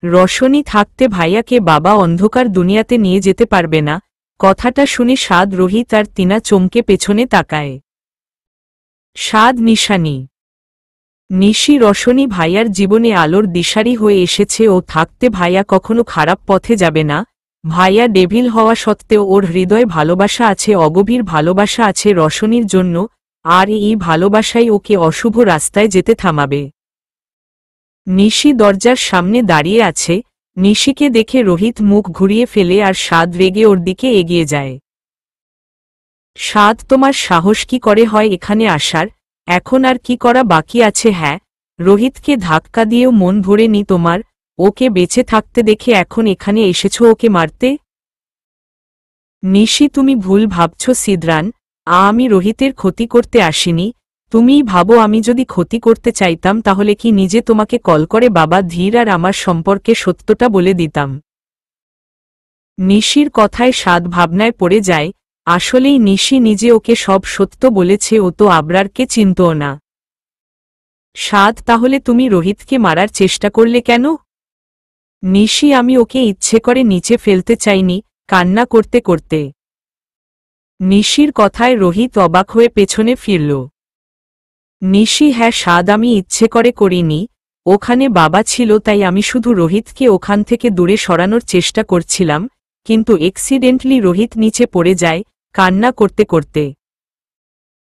রসনী থাকতে ভাইয়াকে বাবা অন্ধকার দুনিয়াতে নিয়ে যেতে পারবে না। কথাটা শুনে সাদ, রোহিত আর টিনা চমকে পেছনে তাকায়। সাদ, নিশানি। নিশি রসনী ভাইয়ার জীবনে আলোর দিশারি হয়ে এসেছে। ও থাকতে ভাইয়া কখনো খারাপ পথে যাবে না। ভাইয়া ডেভিল হওয়া সত্ত্বেও ওর হৃদয়ে ভালোবাসা আছে, অগভীর ভালোবাসা আছে রসনীর জন্য। আর এই ভালোবাসাই ওকে অশুভ রাস্তায় যেতে থামাবে। নিশি দরজার সামনে দাঁড়িয়ে আছে। নিশিকে দেখে রোহিত মুখ ঘুরিয়ে ফেলে আর সাদ রেগে ওর দিকে এগিয়ে যায়। সাদ, তোমার সাহস কি করে হয় এখানে আসার? এখন আর কি করা বাকি আছে? হ্যাঁ, রোহিতকে ধাক্কা দিয়েও মন ভরেনি তোমার? ওকে বেঁচে থাকতে দেখে এখন এখানে এসেছ ওকে মারতে? নিশি, তুমি ভুল ভাবছ সিদ্রান। আমি রোহিতের ক্ষতি করতে আসিনি। তুমিই ভাবো আমি যদি ক্ষতি করতে চাইতাম তাহলে কি নিজে তোমাকে কল করে বাবা ধীর আর আমার সম্পর্কে সত্যটা বলে দিতাম? নিশির কথায় সাদ ভাবনায় পড়ে যায়। আসলেই নিশি নিজে ওকে সব সত্য বলেছে, ও তো আবরারকে চিনতও না। সাদ, তাহলে তুমি রোহিতকে মারার চেষ্টা করলে কেন? নিশি, আমি ওকে ইচ্ছে করে নিচে ফেলতে চাইনি। কান্না করতে করতে নিশির কথায় রোহিত অবাক হয়ে পেছনে ফিরল। নিশি, হ্যাঁ সাদ, আমি ইচ্ছে করে করিনি। ওখানে বাবা ছিল তাই আমি শুধু রোহিতকে ওখান থেকে দূরে সরানোর চেষ্টা করছিলাম, কিন্তু এক্সিডেন্টলি রোহিত নিচে পড়ে যায় কান্না করতে করতে।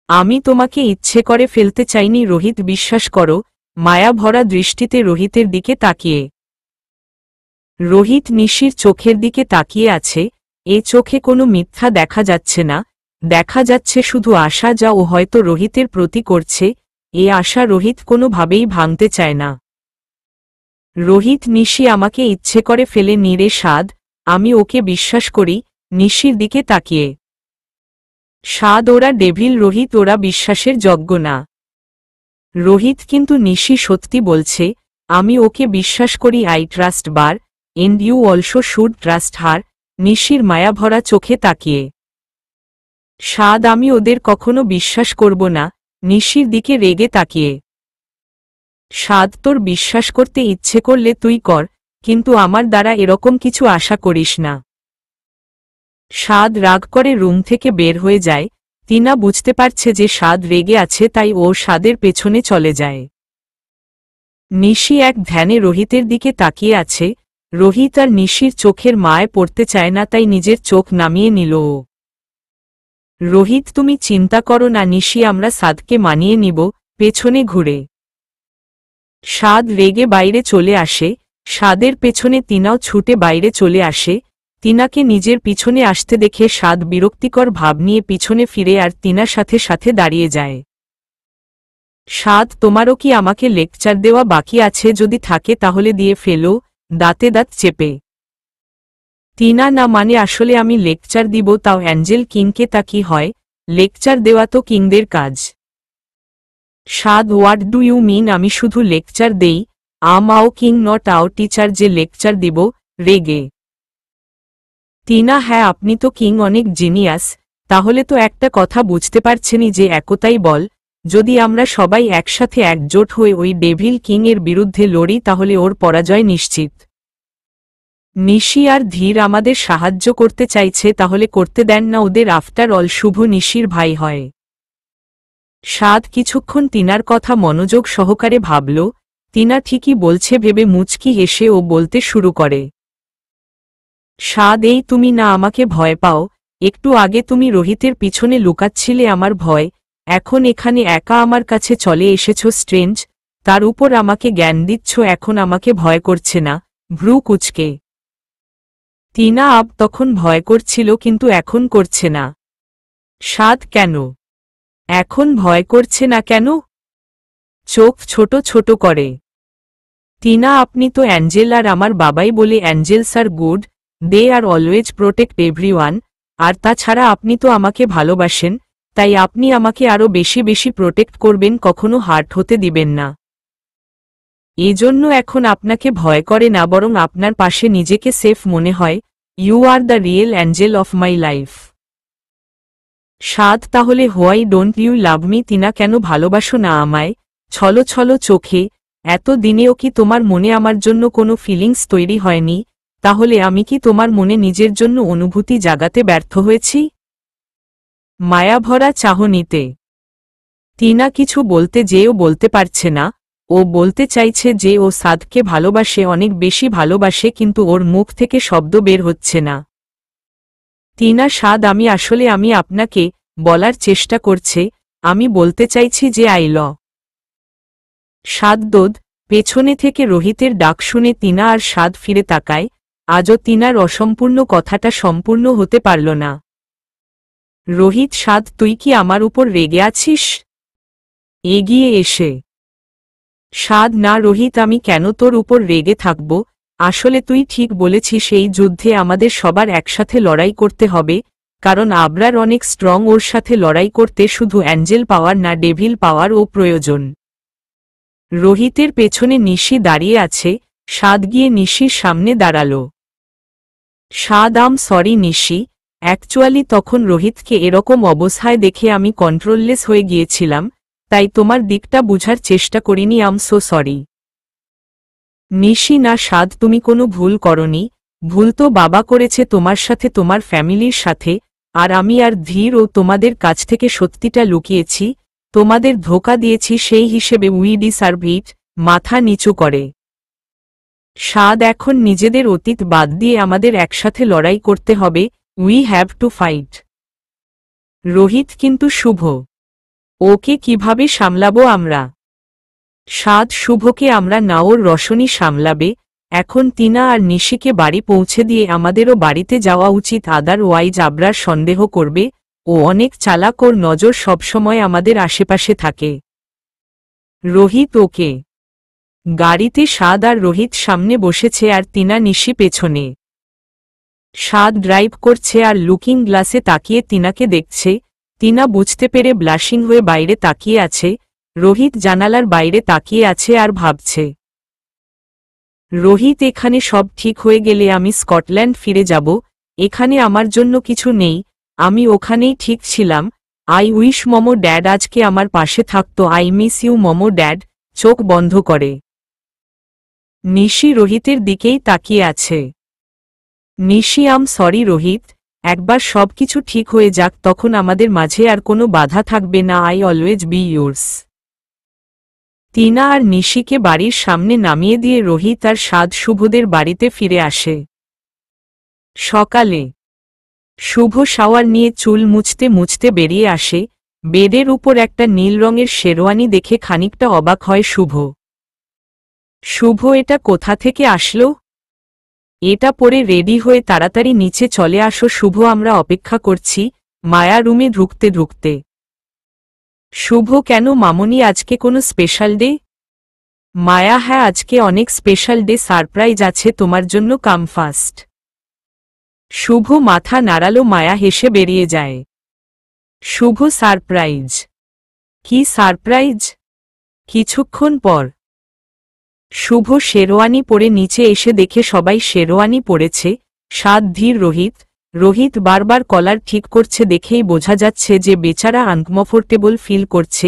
আমি তোমাকে ইচ্ছে করে ফেলতে চাইনি রোহিত, বিশ্বাস করো। মায়া ভরা দৃষ্টিতে রোহিতের দিকে তাকিয়ে রোহিত নিশির চোখের দিকে তাকিয়ে আছে। এ চোখে কোনো মিথ্যা দেখা যাচ্ছে না, দেখা যাচ্ছে শুধু আশা, যা ও হয়তো রোহিতের প্রতি করছে। এ আশা রোহিত কোনোভাবেই ভাঙতে চায় না। রোহিত, নিশি আমাকে ইচ্ছে করে ফেলে রে সাদ, আমি ওকে বিশ্বাস করি। নিশির দিকে তাকিয়ে সাদ, ওরা ডেভিল রোহিত, ওরা বিশ্বাসের যোগ্য না। রোহিত, কিন্তু নিশি সত্যি বলছে। আমি ওকে বিশ্বাস করি। I trust her, and you also should trust her. নিশির মায়াভরা চোখে তাকিয়ে সাদ, আমি ওদের কখনো বিশ্বাস করব না। নিশির দিকে রেগে তাকিয়ে। সাদ, তোর বিশ্বাস করতে ইচ্ছে করলে তুই কর, কিন্তু আমার দ্বারা এরকম কিছু আশা করিস না। সাদ রাগ করে রুম থেকে বের হয়ে যায়। টিনা বুঝতে পারছে যে সাদ রেগে আছে, তাই ও সাদের পেছনে চলে যায়। নিশি এক ধ্যানে রোহিতের দিকে তাকিয়ে আছে। রোহিত আর নিশির চোখের মায় পড়তে চায় না, তাই নিজের চোখ নামিয়ে নিল ও। রোহিত, তুমি চিন্তা করো না নিশি, আমরা সাদকে মানিয়ে নিব। পেছনে ঘুরে সাদ রেগে বাইরে চলে আসে। সাদের পেছনে টিনাও ছুটে বাইরে চলে আসে। টিনাকে নিজের পিছনে আসতে দেখে সাদ বিরক্তিকর ভাব নিয়ে পিছনে ফিরে আর টিনার সাথে সাথে দাঁড়িয়ে যায়। সাদ, তোমারও কি আমাকে লেকচার দেওয়া বাকি আছে? যদি থাকে তাহলে দিয়ে ফেলো, দাঁতে দাঁত চেপে। টিনা, না মানে আসলে আমি লেকচার দিব, তাও অ্যাঞ্জেল কিংকে। তা কি হয়? লেকচার দেওয়া তো কিংদের কাজ। সাদ, হোয়াট ডু ইউ মিন? আমি শুধু লেকচার দেই, আও কিং নট আও টিচার। যে লেকচার দিব? রেগে টিনা, হ্যাঁ আপনি তো কিং, অনেক জিনিয়াস। তাহলে তো একটা কথা বুঝতে পারছেনই যে একতাই বল। যদি আমরা সবাই একসাথে একজোট হয়ে ওই ডেভিল কিং এর বিরুদ্ধে লড়ি তাহলে ওর পরাজয় নিশ্চিত। নিশি আর ধীর আমাদের সাহায্য করতে চাইছে, তাহলে করতে দেন না ওদের, আফটার অল শুভ নিশির ভাই হয়। সাদ কিছুক্ষণ টিনার কথা মনোযোগ সহকারে ভাবল। টিনা ঠিকই বলছে ভেবে মুচকি হেসে ও বলতে শুরু করে। সাদ, এই তুমি না আমাকে ভয় পাও? একটু আগে তুমি রোহিতের পিছনে লুকাচ্ছিলে আমার ভয়, এখন এখানে একা আমার কাছে চলে এসেছ স্ট্রেঞ্জ, তার উপর আমাকে জ্ঞান দিচ্ছ, এখন আমাকে ভয় করছে না? ভ্রু কুচকে টিনা তখন ভয় করছিল, কিন্তু এখন করছে না। সাদ, কেন এখন ভয় করছে না কেন? চোখ ছোট ছোট করে টিনা, আপনি তো অ্যাঞ্জেল আর আমার বাবাই বলে Angeles R good, they are always protect everyone. আর তাছাড়া আপনি তো আমাকে ভালোবাসেন, তাই আপনি আমাকে আরও বেশি বেশি প্রোটেক্ট করবেন, কখনো হার্ট হতে দিবেন না। এজন্য এখন আপনাকে ভয় করে না, বরং আপনার পাশে নিজেকে সেফ মনে হয়। You are the real angel of my life. Saad, তাহলে why don't you love me? Tina, কেন ভালোবাসো না আমায়? ছলো ছলো চোখে এত দিনেও কি তোমার মনে আমার জন্য কোনো ফিলিংস তৈরি হয়নি? তাহলে আমি কি তোমার মনে নিজের জন্য অনুভূতি জাগাতে ব্যর্থ হয়েছি? মায়াভরা চাহনিতে টিনা কিছু বলতে যেও বলতে পারছে না। ও বলতে চাইছে যে ও সাদকে ভালোবাসে, অনেক বেশি ভালোবাসে, কিন্তু ওর মুখ থেকে শব্দ বের হচ্ছে না। টিনা, সাদ, আমি আপনাকে বলার চেষ্টা করছে, আমি বলতে চাইছি যে আই লাভ। সাদ দোদ পেছনে থেকে রোহিতের ডাক শুনে টিনা আর সাদ ফিরে তাকায়। আজও টিনার অসম্পূর্ণ কথাটা সম্পূর্ণ হতে পারল না। রোহিত, সাদ, তুই কি আমার উপর রেগে আছিস? এগিয়ে এসে সাদ, না রোহিত, আমি কেন তোর উপর রেগে থাকব? আসলে তুই ঠিক বলেছিস, এই যুদ্ধে আমাদের সবার একসাথে লড়াই করতে হবে, কারণ আবরার অনেক স্ট্রং, ওর সাথে লড়াই করতে শুধু অ্যাঞ্জেল পাওয়ার না, ডেভিল পাওয়ার ও প্রয়োজন। রোহিতের পেছনে নিশি দাঁড়িয়ে আছে। সাদ গিয়ে নিশির সামনে দাঁড়াল। সাদ, সরি নিশি, অ্যাকচুয়ালি তখন রোহিতকে এরকম অবস্থায় দেখে আমি কন্ট্রোললেস হয়ে গিয়েছিলাম, তাই তোমার দিকটা বুঝার চেষ্টা করিনি, সো সরি। নিশি, না সাদ, তুমি কোনো ভুল করনি, ভুল তো বাবা করেছে তোমার সাথে, তোমার ফ্যামিলির সাথে, আর আমি আর ধীর ও তোমাদের কাছ থেকে সত্যিটা লুকিয়েছি, তোমাদের ধোঁকা দিয়েছি, সেই হিসেবে উই ডিসার্ভ ইট। মাথা নিচু করে সাদ, এখন নিজেদের অতীত বাদ দিয়ে আমাদের একসাথে লড়াই করতে হবে, we have to fight. Rohit, কিন্তু শুভ, ওকে কিভাবে সামলাবো আমরা? সাদ, শুভকে আমরা না, ওর রশনি সামলাবে। এখন টিনা আর নিশিকে বাড়ি পৌঁছে দিয়ে আমাদেরও বাড়িতে যাওয়া উচিত, আদারওয়াইজ আবরার সন্দেহ করবে, ও অনেক চালাক, ওর নজর সবসময় আমাদের আশেপাশে থাকে। রোহিত, ওকে। গাড়িতে সাদ আর রোহিত সামনে বসেছে আর টিনা নিশি পেছনে। সাদ ড্রাইভ করছে আর লুকিং গ্লাসে তাকিয়ে টিনাকে দেখছে। টিনা বুঝতে পেরে ব্লাশিং হয়ে বাইরে তাকিয়ে আছে। রোহিত জানালার বাইরে তাকিয়ে আছে আর ভাবছে। রোহিত, এখানে সব ঠিক হয়ে গেলে আমি স্কটল্যান্ড ফিরে যাব, এখানে আমার জন্য কিছু নেই, আমি ওখানেই ঠিক ছিলাম, আই উইশ মমো ড্যাড আজকে আমার পাশে থাকতো। I miss you mom dad. চোখ বন্ধ করে নিশি রোহিতের দিকেই তাকিয়ে আছে। নিশি আম সরি রোহিত, একবার সবকিছু ঠিক হয়ে যাক তখন আমাদের মাঝে আর কোনো বাধা থাকবে না। I always be yours. Tina আর নিশিকে বাড়ির সামনে নামিয়ে দিয়ে রোহিত আর সাদ শুভদের বাড়িতে ফিরে আসে। সকালে শুভ শাওয়ার নিয়ে চুল মুছতে মুছতে বেরিয়ে আসে। বেডের উপর একটা নীল রঙের শেরওয়ানি দেখে খানিকটা অবাক হয় শুভ। শুভ এটা কোথা থেকে আসলো? এটা পরে রেডি হয়ে তাড়াতাড়ি নিচে চলে আসো শুভ, আমরা অপেক্ষা করছি। মায়া রুমে ঢুকতে ঢুকতে শুভ কেন মামনি আজকে কোনো স্পেশাল ডে? মায়া হ্যাঁ আজকে অনেক স্পেশাল ডে, সারপ্রাইজ আছে তোমার জন্য, কাম ফাস্ট। শুভ মাথা নাড়ালো, মায়া হেসে বেরিয়ে যায়। শুভ সারপ্রাইজ? কি সারপ্রাইজ? কিছুক্ষণ পর শুভ শেরওয়ানি পরে নিচে এসে দেখে সবাই শেরওয়ানি পরেছে। সাদ ধীর রোহিত বারবার কলার ঠিক করছে দেখেই বোঝা যাচ্ছে যে বেচারা আনকমফোর্টেবল ফিল করছে।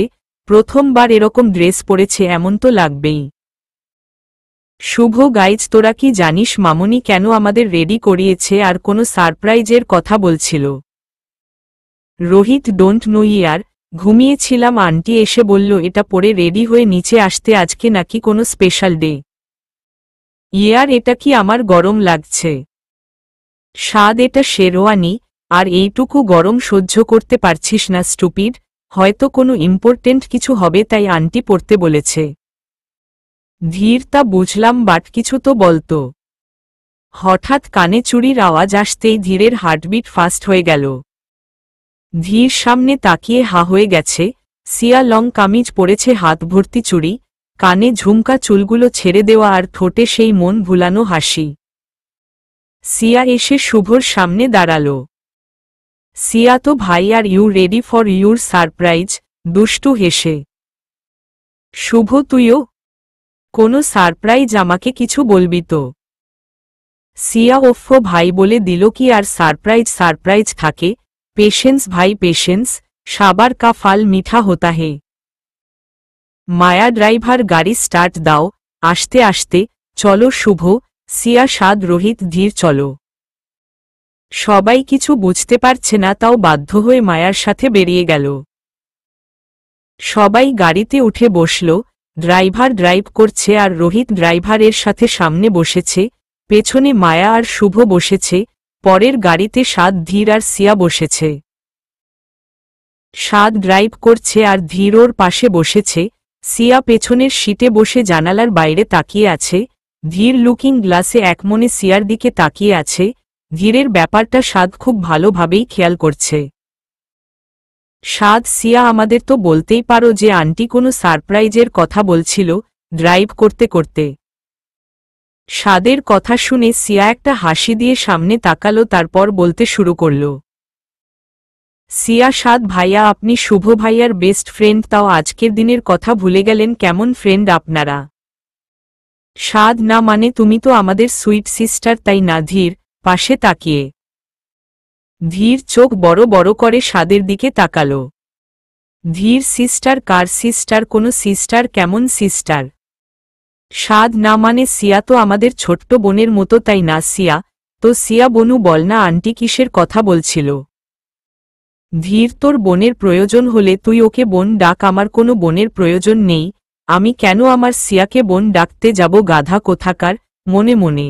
প্রথমবার এরকম ড্রেস পরেছে, এমন তো লাগবেই। শুভ গাইজ তোরা কি জানিস মামনি কেন আমাদের রেডি করিয়েছে আর কোনো সারপ্রাইজের কথা বলছিল? রোহিত ডোন্ট নো ইয়ার, ঘুমিয়েছিলাম। আন্টি এসে বলল এটা পরে রেডি হয়ে নিচে আসতে, আজকে নাকি কোনো স্পেশাল ডে। ইয়ার এটা কি আমার গরম লাগছে? সাদ এটা শেরওয়ানি, আর এইটুকু গরম সহ্য করতে পারছিস না স্টুপিড? হয়তো কোনো ইম্পর্টেন্ট কিছু হবে তাই আন্টি পড়তে বলেছে। ধীর তা বুঝলাম, বাট কিছু তো বলতো। হঠাৎ কানে চুরির আওয়াজ আসতেই ধীরের হার্টবিট ফাস্ট হয়ে গেল। ধীর সামনে তাকিয়ে হা হয়ে গেছে। সিয়া লং কামিজ পরেছে, হাত ভর্তি চুড়ি, কানে ঝুমকা, চুলগুলো ছেড়ে দেওয়া আর ঠোঁটে সেই মন ভুলানো হাসি। সিয়া এসে শুভর সামনে দাঁড়ালো। সিয়া তো ভাই, are you ready for your surprise? দুষ্টু হেসে শুভ তুইও? কোনো সারপ্রাইজ? আমাকে কিছু বলবি তো? সিয়া ওফ ভাই বলে দিল কি আর সারপ্রাইজ থাকে? পেশেন্স ভাই পেশেন্স, সাবার কা ফাল মিঠা হোতা হে। মায়া ড্রাইভার গাড়ি স্টার্ট দাও। আস্তে আস্তে চলো শুভ। সিয়া সাদ রোহিত ধীর চলো। সবাই কিছু বুঝতে পারছে না, তাও বাধ্য হয়ে মায়ার সাথে বেরিয়ে গেল। সবাই গাড়িতে উঠে বসল। ড্রাইভার ড্রাইভ করছে আর রোহিত ড্রাইভারের সাথে সামনে বসেছে, পেছনে মায়া আর শুভ বসেছে, পরের গাড়িতে সাদ ধীর আর সিয়া বসেছে। সাদ ড্রাইভ করছে আর ধীর ওর পাশে বসেছে। সিয়া পেছনের সিটে বসে জানালার বাইরে তাকিয়ে আছে। ধীর লুকিং গ্লাসে একমনে সিয়ার দিকে তাকিয়ে আছে। ধীরের ব্যাপারটা সাদ খুব ভালোভাবেই খেয়াল করছে। সাদ সিয়া আমাদের তো বলতেই পারো যে আন্টি কোনো সারপ্রাইজের কথা বলছিল ড্রাইভ করতে করতে। সাদের কথা শুনে সিয়া একটা হাসি দিয়ে সামনে তাকালো, তারপর বলতে শুরু করল। সিয়া সাদ ভাইয়া, আপনি শুভ ভাইয়ার বেস্ট ফ্রেন্ড, তাও আজকের দিনের কথা ভুলে গেলেন? কেমন ফ্রেন্ড আপনারা? সাদ না মানে তুমি তো আমাদের সুইট সিস্টার, তাই না? ধীর পাশে তাকিয়ে ধীর চোখ বড় বড় করে সাদের দিকে তাকালো। ধীর সিস্টার? কার সিস্টার? কোনো সিস্টার? কেমন সিস্টার? সাদ না মানে সিয়া তো আমাদের ছোট্ট বোনের মতো, তাই না সিয়া? তো সিয়া বনু বল না আন্টি কিসের কথা বলছিল? ধীর তোর বোনের প্রয়োজন হলে তুই ওকে বোন ডাক, আমার কোনো বোনের প্রয়োজন নেই। আমি কেন আমার সিয়াকে বোন ডাকতে যাব গাধা কোথাকার? মনে মনে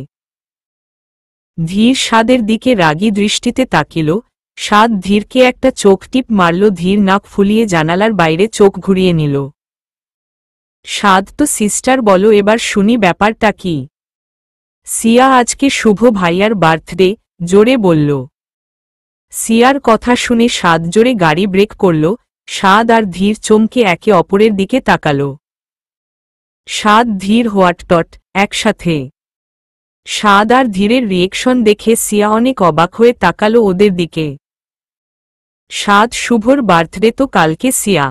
ধীর সাদের দিকে রাগী দৃষ্টিতে তাকিল। সাদ ধীরকে একটা চোখ টিপ মারল। ধীর নাক ফুলিয়ে জানালার বাইরে চোখ ঘুরিয়ে নিল। সাদ তো সিস্টার বলো, এবার শুনি ব্যাপারটা কি? সিয়া আজকে শুভ ভাইয়ার বার্থডে, জোরে বলল। সিয়ার কথা শুনে সাদ জোরে গাড়ি ব্রেক করল। সাদ আর ধীর চমকে একে অপরের দিকে তাকাল। সাদ ধীর হোয়াটটট একসাথে। সাদ আর ধীরের রিয়েকশন দেখে সিয়া অনেক অবাক হয়ে তাকাল ওদের দিকে। সাদ শুভর বার্থডে তো কালকে? সিয়া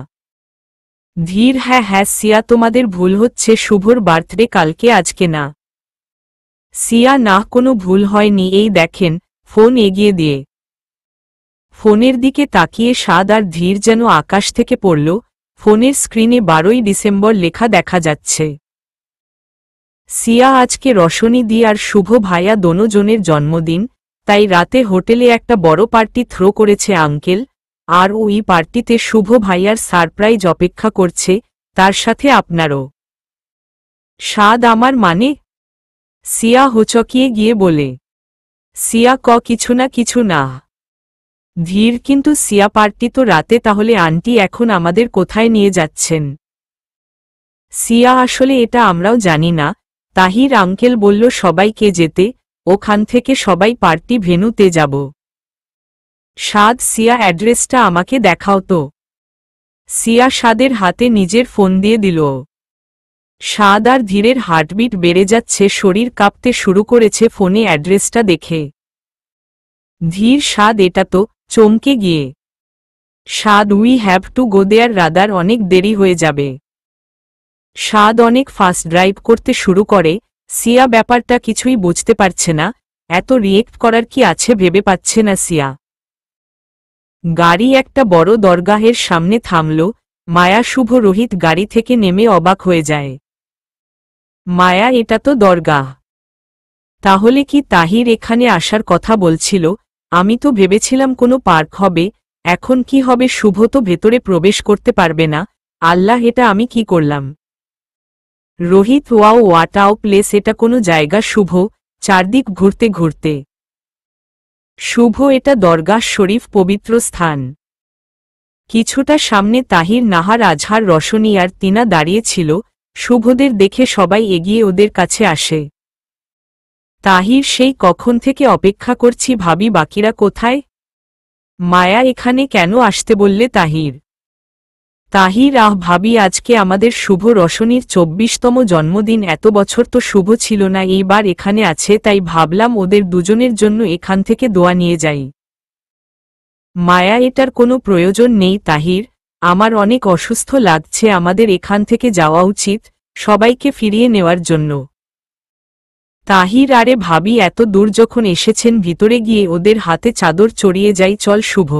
ধীর হ্যাঁ হ্যাঁ সিয়া তোমাদের ভুল হচ্ছে, শুভর বার্থডে কালকে, আজকে না। সিয়া না কোনো ভুল হয়নি, এই দেখেন। ফোন এগিয়ে দিয়ে ফোনের দিকে তাকিয়ে স্বাদ আর ধীর যেন আকাশ থেকে পড়ল। ফোনের স্ক্রিনে 12ই ডিসেম্বর লেখা দেখা যাচ্ছে। সিয়া আজকে রশনি দি আর শুভ ভাইয়া দোনোজনের জন্মদিন, তাই রাতে হোটেলে একটা বড় পার্টি থ্রো করেছে আঙ্কেল, আর ওই পার্টিতে শুভ ভাইয়ার সারপ্রাইজ অপেক্ষা করছে, তার সাথে আপনারও। স্বাদ আমার মানে? সিয়া হোঁচকিয়ে গিয়ে বলে। সিয়া কিছু না। ধীর কিন্তু সিয়া পার্টি তো রাতে, তাহলে আন্টি এখন আমাদের কোথায় নিয়ে যাচ্ছেন? সিয়া আসলে এটা আমরাও জানি না, তাহির আঙ্কেল বলল সবাইকে যেতে, ওখান থেকে সবাই পার্টি ভেন্যুতে যাব। স্বাদ সিয়া অ্যাড্রেসটা আমাকে দেখাও তো। সিয়া স্বাদের হাতে নিজের ফোন দিয়ে দিল। স্বাদ আর ধীরের হার্টবিট বেড়ে যাচ্ছে, শরীর কাঁপতে শুরু করেছে ফোনে অ্যাড্রেসটা দেখে। ধীর স্বাদ এটা তো, চমকে গিয়ে। Swad we have to go there rather, অনেক দেরি হয়ে যাবে। স্বাদ অনেক ফাস্ট ড্রাইভ করতে শুরু করে। সিয়া ব্যাপারটা কিছুই বুঝতে পারছে না, এত রিয়েক্ট করার কি আছে ভেবে পাচ্ছে না সিয়া। গাড়ি একটা বড় দরগাহের সামনে থামল। মায়া শুভ রোহিত গাড়ি থেকে নেমে অবাক হয়ে যায়। মায়া, এটা তো দরগাহ। তাহলে কি তাহির এখানে আসার কথা বলছিল? আমি তো ভেবেছিলাম কোনো পার্ক হবে, এখন কি হবে? শুভ তো ভেতরে প্রবেশ করতে পারবে না। আল্লাহ, এটা আমি কি করলাম? রোহিত, ওয়াটাও প্লেস, এটা কোনো জায়গা? শুভ চারদিক ঘুরতে ঘুরতে। শুভ, এটা দরগাহ শরীফ, পবিত্র স্থান। কিছুটা সামনে তাহির, নাহার, আজহার, রশনি আর তিনা দাঁড়িয়ে ছিল। শুভদের দেখে সবাই এগিয়ে ওদের কাছে আসে। তাহির, সেই কখন থেকে অপেক্ষা করছি, ভাবি বাকিরা কোথায়? মায়া, এখানে কেন আসতে বললে? তাহির, ভাবি, আজকে আমাদের শুভ রশনির 24তম জন্মদিন, এত বছর তো শুভ ছিল না, এইবার এখানে আছে, তাই ভাবলাম ওদের দুজনের জন্য এখান থেকে দোয়া নিয়ে যাই। মায়া, এটার কোনো প্রয়োজন নেই তাহির, আমার অনেক অসুস্থ লাগছে, আমাদের এখান থেকে যাওয়া উচিত, সবাইকে ফিরিয়ে নেওয়ার জন্য। তাহির, আরে ভাবি, এত দূর যখন এসেছেন, ভিতরে গিয়ে ওদের হাতে চাদর চড়িয়ে যাই, চল। শুভ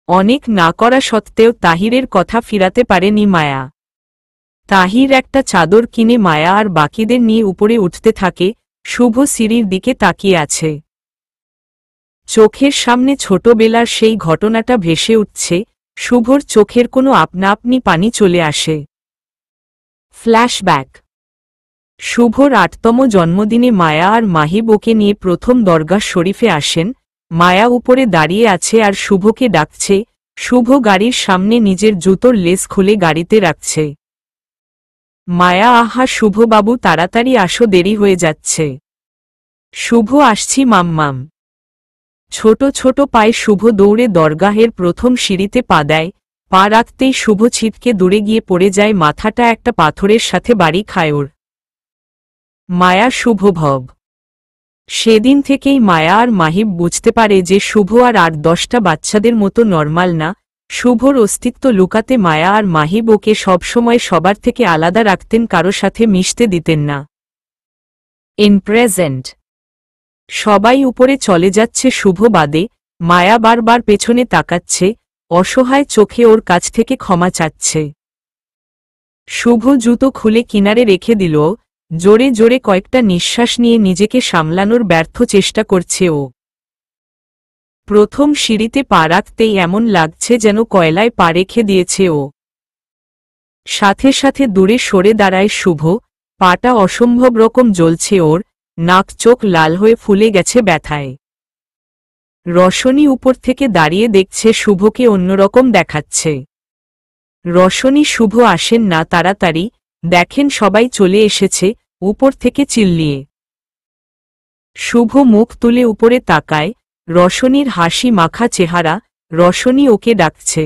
অনেক না করা সত্ত্বেও তাহিরের কথা ফিরাতে পারেনি মায়া। তাহির একটা চাদর কিনে মায়া আর বাকিদের নিয়ে উপরে উঠতে থাকে। শুভ সিঁড়ির দিকে তাকিয়ে আছে। চোখের সামনে ছোটবেলার সেই ঘটনাটা ভেসে উঠছে। শুভর চোখের কোনো আপনা আপনি পানি চলে আসে। ফ্ল্যাশব্যাক। শুভর 8তম জন্মদিনে মায়া আর মাহিব ওকে নিয়ে প্রথম দরগাহ শরীফে আসেন। মায়া উপরে দাঁড়িয়ে আছে আর শুভকে ডাকছে। শুভ গাড়ির সামনে নিজের জুতোর লেস খুলে গাড়িতে রাখছে। মায়া, আহা শুভবাবু, তাড়াতাড়ি আসো, দেরি হয়ে যাচ্ছে। শুভ, আসছি মাম্মাম। ছোট ছোট পায়ে শুভ দৌড়ে দরগাহের প্রথম সিঁড়িতে পা দেয়। পা রাখতেই শুভ ছিটকে দূরে গিয়ে পড়ে যায়, মাথাটা একটা পাথরের সাথে বাড়ি খায় ওর। মায়া, শুভ ভব। সেদিন থেকেই মায়া আর মাহিব বুঝতে পারে যে শুভ আর 8-10টা বাচ্চাদের মতো নরমাল না। শুভর অস্তিত্ব লুকাতে মায়া আর মাহিব ওকে সবসময় সবার থেকে আলাদা রাখতেন, কারো সাথে মিশতে দিতেন না। ইন প্রেজেন্ট সবাই উপরে চলে যাচ্ছে, শুভ বাদে। মায়া বারবার পেছনে তাকাচ্ছে, অসহায় চোখে ওর কাছ থেকে ক্ষমা চাচ্ছে। শুভ জুতো খুলে কিনারে রেখে দিল। জোরে জোরে কয়েকটা নিঃশ্বাস নিয়ে নিজেকে সামলানোর ব্যর্থ চেষ্টা করছে ও। প্রথম সিঁড়িতে পা রাখতেই এমন লাগছে যেন কয়লায় পা রেখে দিয়েছে ও। সাথে সাথে দূরে সরে দাঁড়ায় শুভ। পাটা অসম্ভব রকম জ্বলছে ওর, নাক চোখ লাল হয়ে ফুলে গেছে ব্যথায়। রশনি উপর থেকে দাঁড়িয়ে দেখছে শুভকে অন্যরকম দেখাচ্ছে। রশনি, শুভ আসেন না তাড়াতাড়ি, দেখেন সবাই চলে এসেছে, উপর থেকে চিল্লিয়ে। শুভ মুখ তুলে উপরে তাকায়। রশনির হাসি মাখা চেহারা। রশনি ওকে ডাকছে।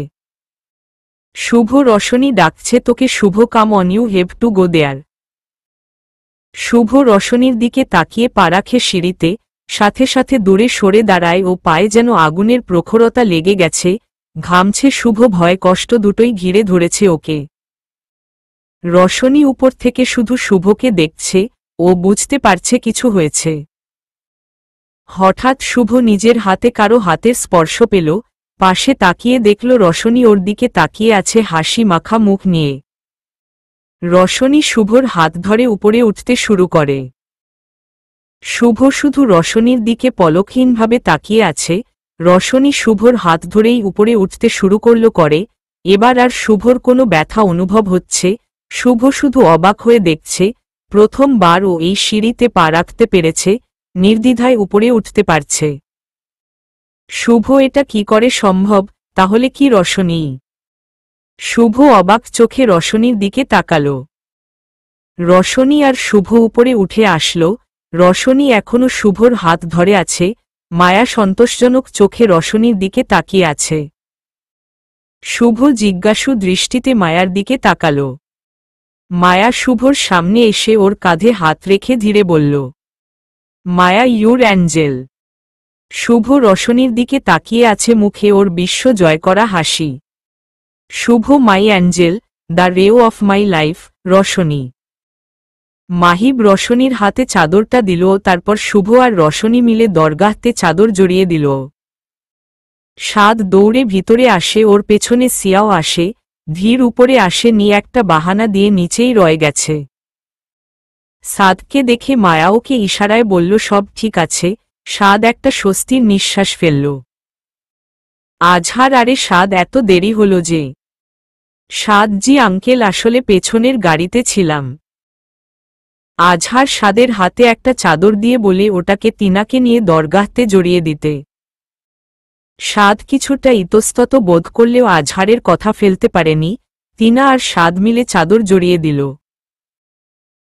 শুভ, রশনি ডাকছে তোকে। Shubho, come on, you have to go there. Shubho রশনির দিকে তাকিয়ে পা রাখে সিঁড়িতে, সাথে সাথে দূরে সরে দাঁড়ায় ও পায়ে যেন আগুনের প্রখরতা লেগে গেছে। ঘামছে শুভ, ভয় কষ্ট দুটোই ঘিরে ধরেছে ওকে। রশনি উপর থেকে শুধু শুভকে দেখছে, ও বুঝতে পারছে কিছু হয়েছে। হঠাৎ শুভ নিজের হাতে কারো হাতের স্পর্শ পেল, পাশে তাকিয়ে দেখল রশনি ওর দিকে তাকিয়ে আছে হাসি মাখা মুখ নিয়ে। রশনি শুভর হাত ধরে উপরে উঠতে শুরু করে। শুভ শুধু রশনির দিকে পলকহীনভাবে তাকিয়ে আছে। রশনি শুভর হাত ধরেই উপরে উঠতে শুরু করে। এবার আর শুভর কোনো ব্যথা অনুভব হচ্ছে। শুভ শুধু অবাক হয়ে দেখছে, প্রথমবার ও এই সিঁড়িতে পা রাখতে পেরেছে, নির্দ্বিধায় উপরে উঠতে পারছে। শুভ এটা কি করে সম্ভব? তাহলে কি রশনি? শুভ অবাক চোখে রশনির দিকে তাকাল। রশনি আর শুভ উপরে উঠে আসলো। রশনি এখনো শুভর হাত ধরে আছে। মায়া সন্তোষজনক চোখে রশনির দিকে তাকিয়ে আছে। শুভ জিজ্ঞাসু দৃষ্টিতে মায়ার দিকে তাকাল। মায়া শুভর সামনে এসে ওর কাঁধে হাত রেখে ধীরে বলল, মায়া, ইউর অ্যাঞ্জেল। শুভ রশনির দিকে তাকিয়ে আছে, মুখে ওর বিশ্ব জয় করা হাসি। Shubho, my angel, the ray of my life, Roshni. Mahib রশনির হাতে চাদরটা দিল, তারপর শুভ আর রশনি মিলে দরগাহতে চাদর জড়িয়ে দিল। সাদ দৌড়ে ভিতরে আসে, ওর পেছনে সিয়াও আসে। ধীর উপরে আসে, নিয়ে একটা বাহানা দিয়ে নিচেই রয়ে গেছে। সাদকে দেখে মায়া ওকে ইশারায় বলল, সব ঠিক আছে। সাদ একটা স্বস্তির নিঃশ্বাস ফেলল। আজহার, আরে সাদ, এত দেরি হলো যে? সাদ, জি আঙ্কেল, আসলে পেছনের গাড়িতে ছিলাম। আজহার সাদের হাতে একটা চাদর দিয়ে বলে ওটাকে তিনাকে নিয়ে দরগাহতে জড়িয়ে দিতে। সাদ কিছুটা ইতস্তত বোধ করলেও আজহারের কথা ফেলতে পারেনি। তিনা আর সাদ মিলে চাদর জড়িয়ে দিল।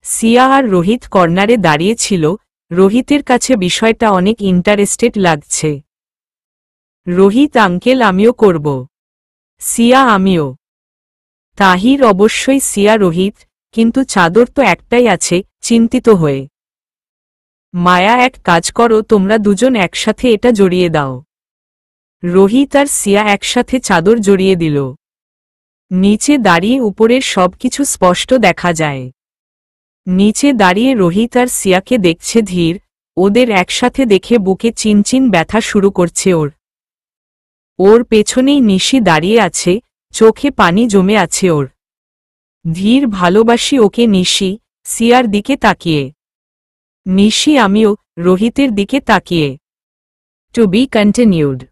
সিয়া আর রোহিত কর্নারে দাঁড়িয়ে ছিল। রোহিতের কাছে বিষয়টা অনেক ইন্টারেস্টেড লাগছে। রোহিত, আঙ্কেল, আমিও করব। সিয়া, আমিও। তাহির, অবশ্যই। সিয়া, রোহিত, কিন্তু চাদর তো একটাই আছে, চিন্তিত হয়ে। মায়া, এক কাজ করো, তোমরা দুজন একসাথে এটা জড়িয়ে দাও। রোহিত আর সিয়া একসাথে চাদর জড়িয়ে দিল। নিচে দাঁড়িয়ে উপরের সবকিছু স্পষ্ট দেখা যায়। নিচে দাঁড়িয়ে রোহিত আর সিয়াকে দেখছে ধীর। ওদের একসাথে দেখে বুকে চিনচিন ব্যথা শুরু করছে ওর। ওর পেছনেই নিশি দাঁড়িয়ে আছে, চোখে পানি জমে আছে ওর। ধীর, ভালোবাসি ওকে। নিশি, সিয়ার দিকে তাকিয়ে। নিশি, আমিও, রোহিতের দিকে তাকিয়ে। To be continued.